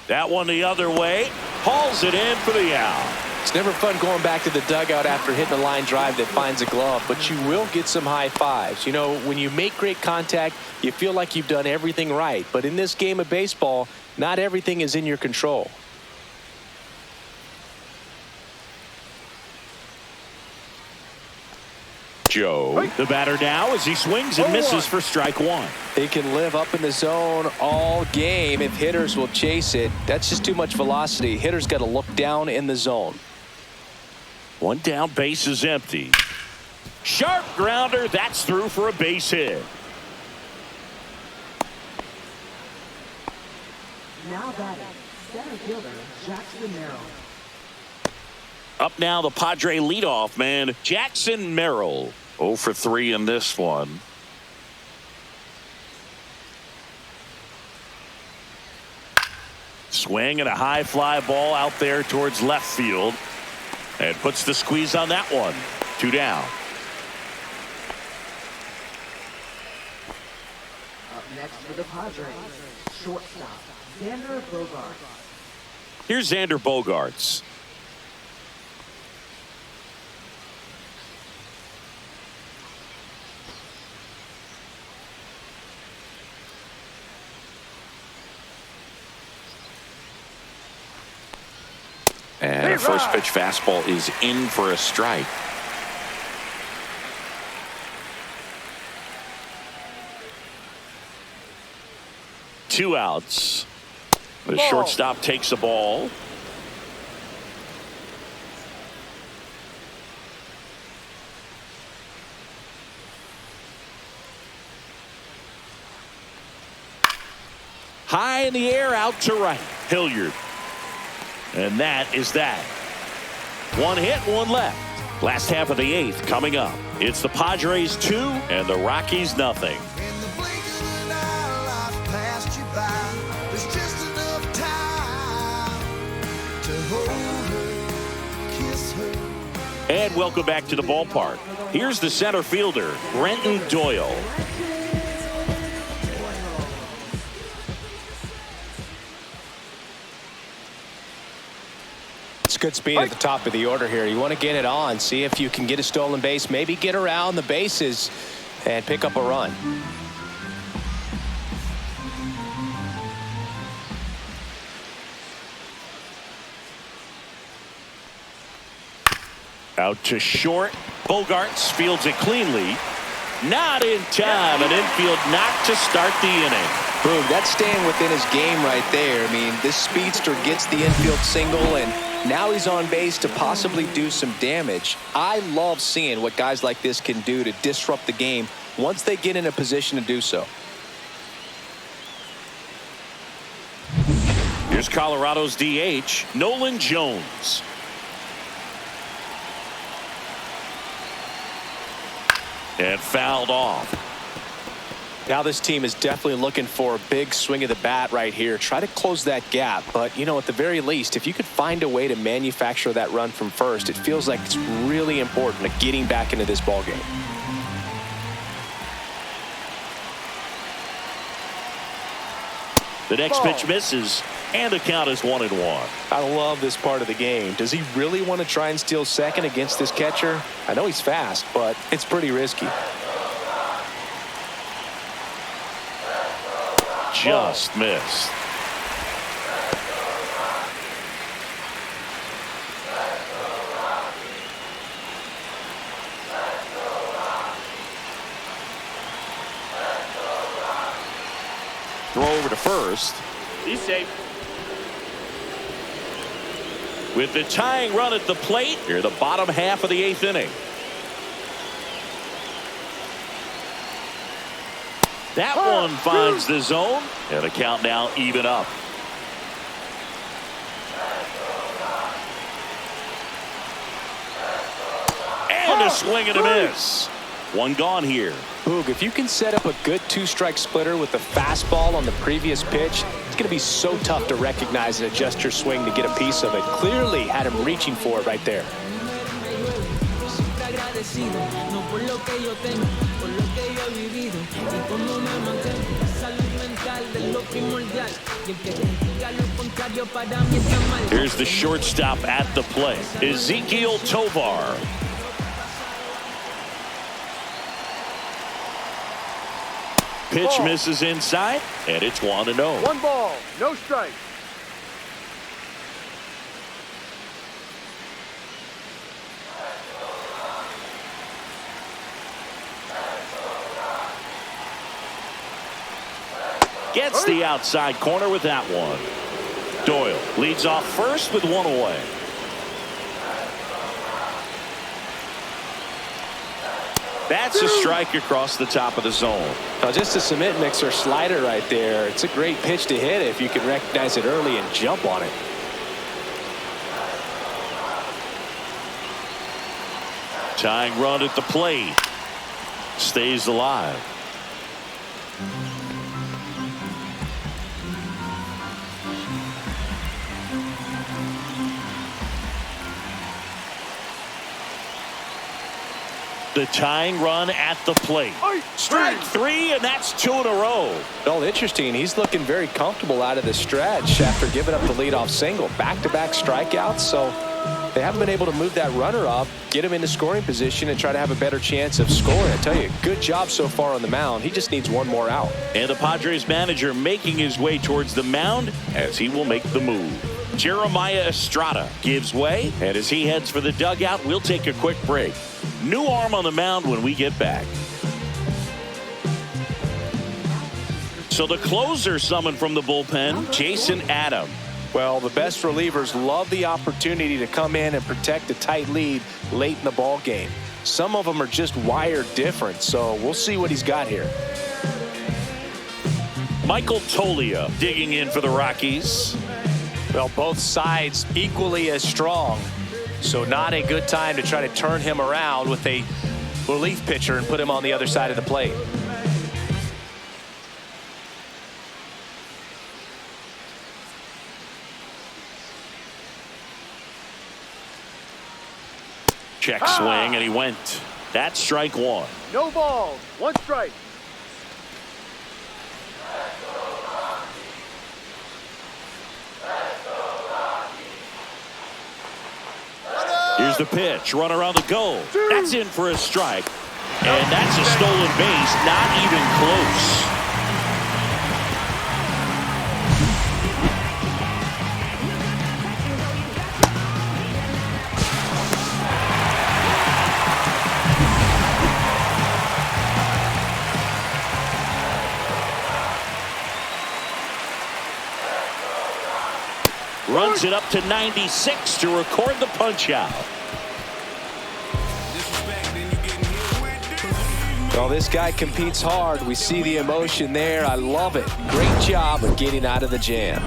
That one the other way. Hauls it in for the out. It's never fun going back to the dugout after hitting a line drive that finds a glove, but you will get some high fives. You know, when you make great contact, you feel like you've done everything right. But in this game of baseball, not everything is in your control. Joe, the batter now as he swings and misses for strike 1. They can live up in the zone all game if hitters will chase it. That's just too much velocity. Hitters got to look down in the zone. One down, base is empty. Sharp grounder, that's through for a base hit. Now batting, center fielder Jackson Merrill. Up now, the Padre leadoff man, Jackson Merrill. 0 for 3 in this one. Swing and a high fly ball out there towards left field. And puts the squeeze on that one. 2 down. Up next for the Padres, shortstop Xander Bogaerts. Here's Xander Bogaerts. And a first pitch fastball is in for a strike. Two outs. The shortstop takes the ball. High in the air, out to right. Hilliard. And that is that. One hit, one left. Last half of the 8th coming up. It's the Padres 2 and the Rockies nothing. In the blink of an eye, life passed you by. There's just enough time to hold her, kiss her. And welcome back to the ballpark. Here's the center fielder, Brenton Doyle. It's good speed at the top of the order here. You want to get it on, see if you can get a stolen base, maybe get around the bases and pick up a run. Out to short. Bogarts fields it cleanly. Not in time. An infield knock to start the inning. Boog, that's staying within his game right there. I mean, this speedster gets the infield single, and now he's on base to possibly do some damage. I love seeing what guys like this can do to disrupt the game once they get in a position to do so. Here's Colorado's DH, Nolan Jones. And fouled off. Now this team is definitely looking for a big swing of the bat right here. Try to close that gap. But, you know, at the very least, if you could find a way to manufacture that run from first, it feels like it's really important to getting back into this ball game. The next pitch misses, and the count is 1-1. I love this part of the game. Does he really want to try and steal second against this catcher? I know he's fast, but it's pretty risky. Just missed. Throw over to first. Be safe. With the tying run at the plate, here the bottom half of the 8th inning. That one finds the zone, and the count now even up. And a swing and a miss. One gone here. Boog, if you can set up a good two-strike splitter with the fastball on the previous pitch, it's going to be so tough to recognize and adjust your swing to get a piece of it. Clearly had him reaching for it right there. Here's the shortstop at the plate, Ezekiel Tovar. Pitch misses inside, and it's 1-0. 1 ball, no strike. Gets the outside corner with that one. Doyle leads off first with 1 away. That's a strike across the top of the zone. Now just a cement mixer slider right there. It's a great pitch to hit if you can recognize it early and jump on it. Tying run at the plate. Stays alive. The tying run at the plate. Strike 3, and that's 2 in a row. Well, interesting. He's looking very comfortable out of the stretch after giving up the leadoff single. Back-to-back strikeouts, so they haven't been able to move that runner up, get him into scoring position, and try to have a better chance of scoring. I tell you, good job so far on the mound. He just needs one more out. And the Padres manager making his way towards the mound as he will make the move. Jeremiah Estrada gives way, and as he heads for the dugout, we'll take a quick break. New arm on the mound when we get back. So the closer summoned from the bullpen, Jason Adam. Well, the best relievers love the opportunity to come in and protect a tight lead late in the ball game. Some of them are just wired different, so we'll see what he's got here. Michael Toglia digging in for the Rockies. Well, both sides equally as strong, so not a good time to try to turn him around with a relief pitcher and put him on the other side of the plate. Check swing, and he went. That's strike one. No balls. One strike. Here's the pitch. Run around the goal. That's in for a strike. And that's a stolen base. Not even close. Runs it up to 96 to record the punch out. Well, this guy competes hard. We see the emotion there. I love it. Great job of getting out of the jam.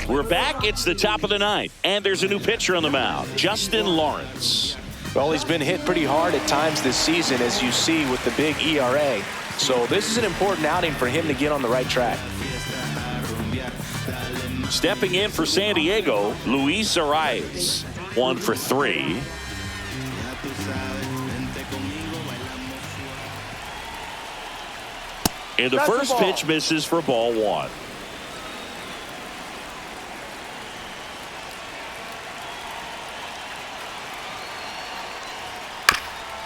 We're back. It's the top of the ninth, and there's a new pitcher on the mound, Justin Lawrence. Well, he's been hit pretty hard at times this season, as you see with the big ERA. So this is an important outing for him to get on the right track. Stepping in for San Diego, Luis Arias, 1 for 3. And the first pitch misses for ball 1.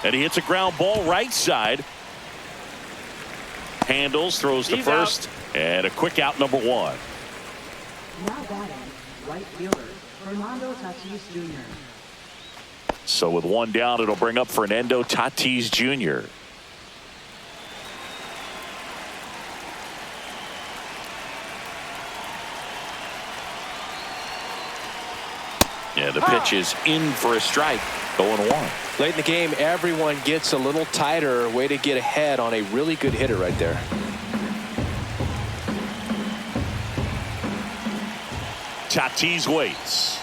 And he hits a ground ball right side. Handles, throws to first, and a quick out, number 1. Now batting, right fielder, Fernando Tatis Jr. So with 1 down, it'll bring up Fernando Tatis Jr. Yeah, the pitch is in for a strike. 0-1. Late in the game, everyone gets a little tighter. Way to get ahead on a really good hitter right there. Tatis waits.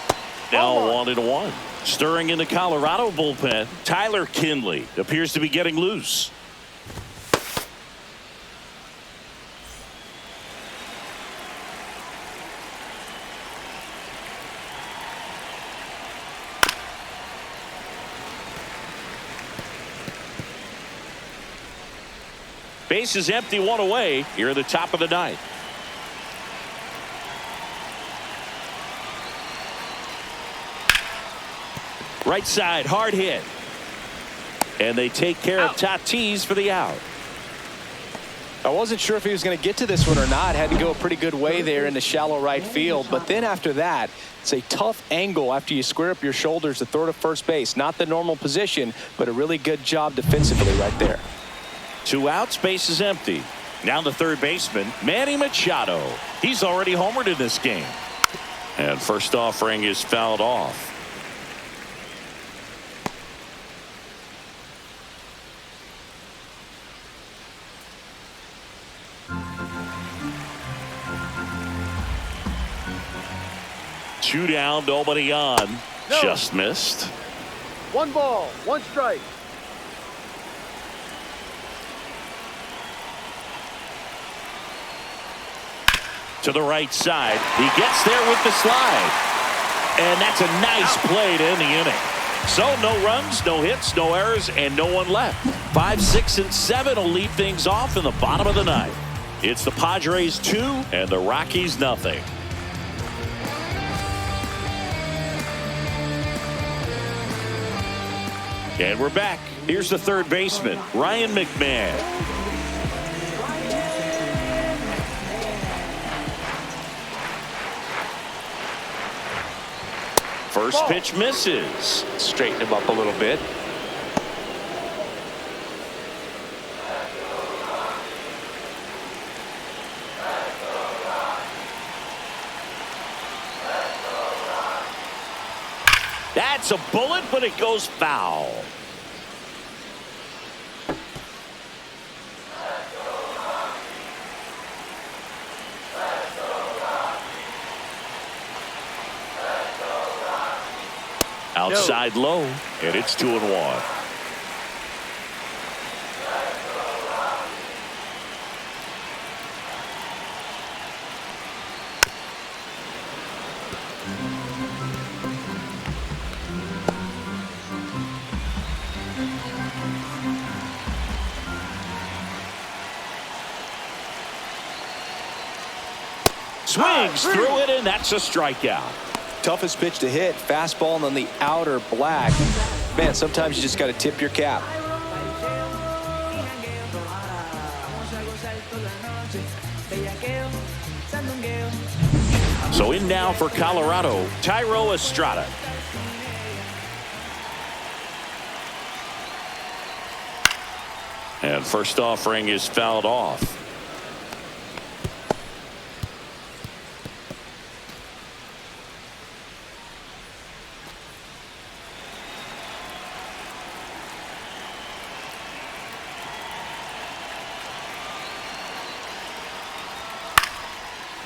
Now 1-1. Stirring in the Colorado bullpen, Tyler Kinley appears to be getting loose. Base is empty, 1 away here at the top of the ninth. Right side, hard hit. And they take care of Tatis for the out. I wasn't sure if he was going to get to this one or not. Had to go a pretty good way there in the shallow right field. But then after that, it's a tough angle after you square up your shoulders to throw to first base. Not the normal position, but a really good job defensively right there. 2 outs, base is empty. Now the third baseman, Manny Machado. He's already homered in this game. And first offering is fouled off. Two down, nobody on. No. Just missed. 1 ball, 1 strike. To the right side. He gets there with the slide. And that's a nice play to end the inning. So no runs, no hits, no errors, and no one left. 5, 6, and 7 will lead things off in the bottom of the ninth. It's the Padres 2 and the Rockies nothing. And we're back. Here's the third baseman, Ryan McMahon. First pitch misses. Straighten him up a little bit. That's a bullet, but it goes foul. Outside low, and it's 2-1. Swings through it, and that's a strikeout. Toughest pitch to hit, fastball on the outer black. Man, sometimes you just got to tip your cap. So in now for Colorado, Thairo Estrada. And first offering is fouled off.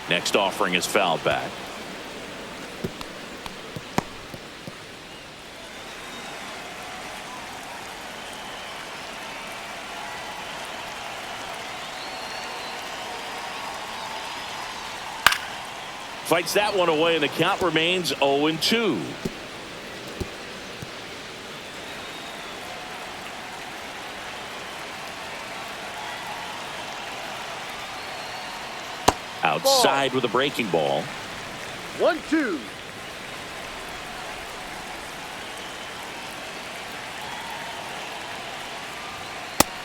Next offering is fouled back. Fights that one away, and the count remains 0-2. Outside with a breaking ball. 1-2.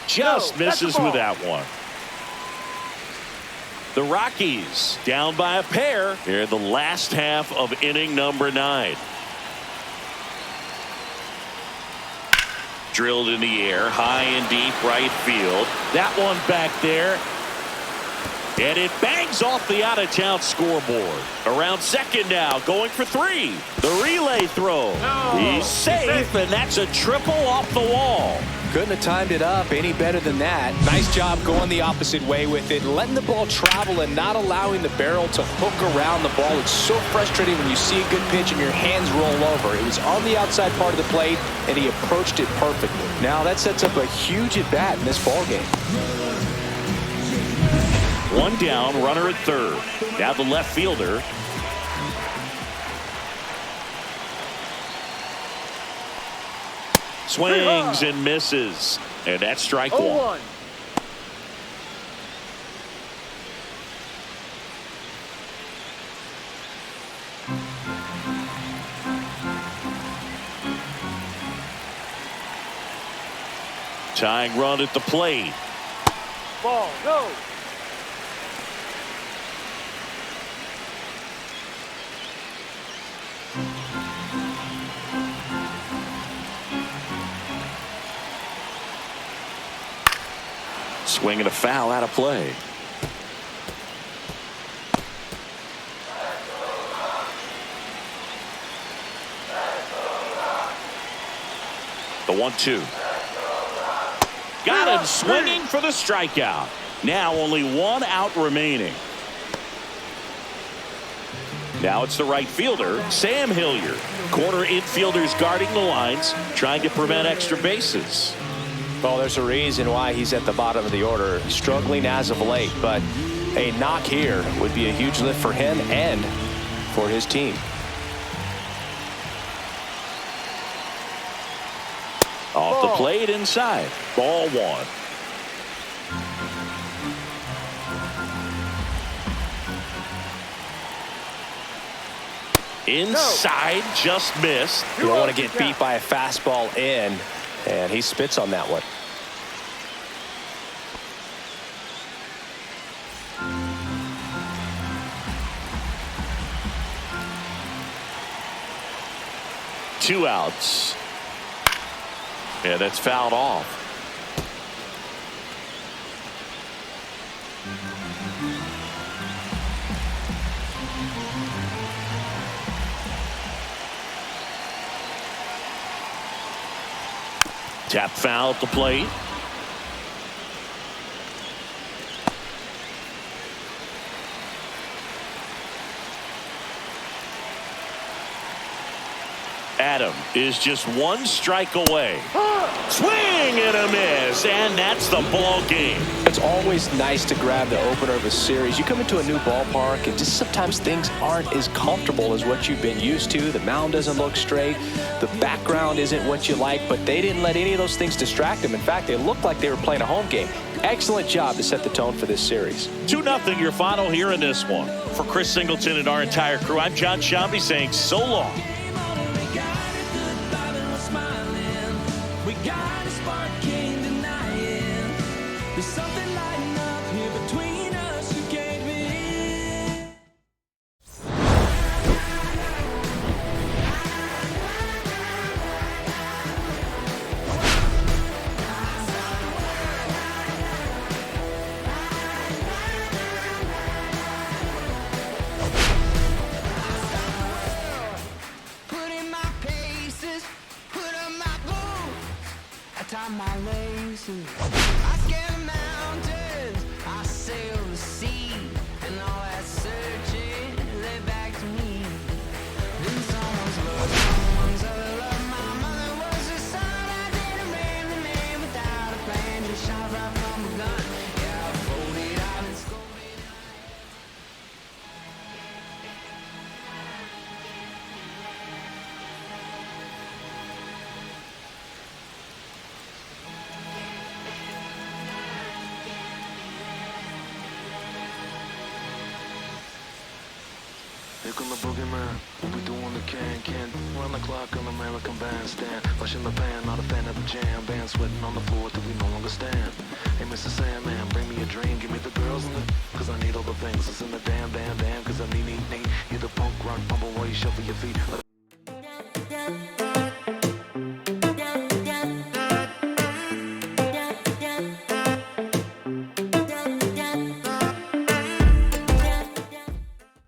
Just misses with that one. The Rockies down by a pair here in the last half of inning number 9. Drilled in the air, high and deep right field. That one back there. And it bangs off the out-of-town scoreboard. Around second now, going for 3. The relay throw. He's safe, and that's a triple off the wall. Couldn't have timed it up any better than that. Nice job going the opposite way with it, letting the ball travel and not allowing the barrel to hook around the ball. It's so frustrating when you see a good pitch and your hands roll over. It was on the outside part of the plate, and he approached it perfectly. Now that sets up a huge at-bat in this ball game. One down, runner at third. Now the left fielder. Swings and misses. And that's strike 1. Tying run at the plate. Ball, go. Swing and a foul out of play. The 1-2. Got him swinging for the strikeout. Now only 1 out remaining. Now it's the right fielder, Sam Hilliard. Corner infielders guarding the lines, trying to prevent extra bases. Well, there's a reason why he's at the bottom of the order, struggling as of late, but a knock here would be a huge lift for him and for his team. Off the plate inside. Ball 1. Inside, just missed. You don't want to get beat by a fastball in, and he spits on that one. Two outs. Yeah, that's fouled off. Tap foul at the plate. Adam is just one strike away. Swing and a miss, and that's the ball game. It's always nice to grab the opener of a series. You come into a new ballpark, and just sometimes things aren't as comfortable as what you've been used to. The mound doesn't look straight. The background isn't what you like, but they didn't let any of those things distract them. In fact, they looked like they were playing a home game. Excellent job to set the tone for this series. 2-0 your final here in this one. For Chris Singleton and our entire crew, I'm John Shambi saying so long. Tie my laces, I scale the mountains, I sail the sea, and all that searching led back to me. Then someone's love, someone's other love. My mother was the son I didn't ram the man without a plan. He shot right from a gun. Yeah, I folded out and scolded. Here come the boogeyman, we'll be doing the can run the clock on the American Bandstand. Flushing the pan, not a fan of the jam band, sweating on the floor till we no longer stand. Hey Mr. Sandman, bring me a dream, give me the girls in the, cause I need all the things that's in the damn, cause I need, hear the punk rock bumble while you shuffle your feet.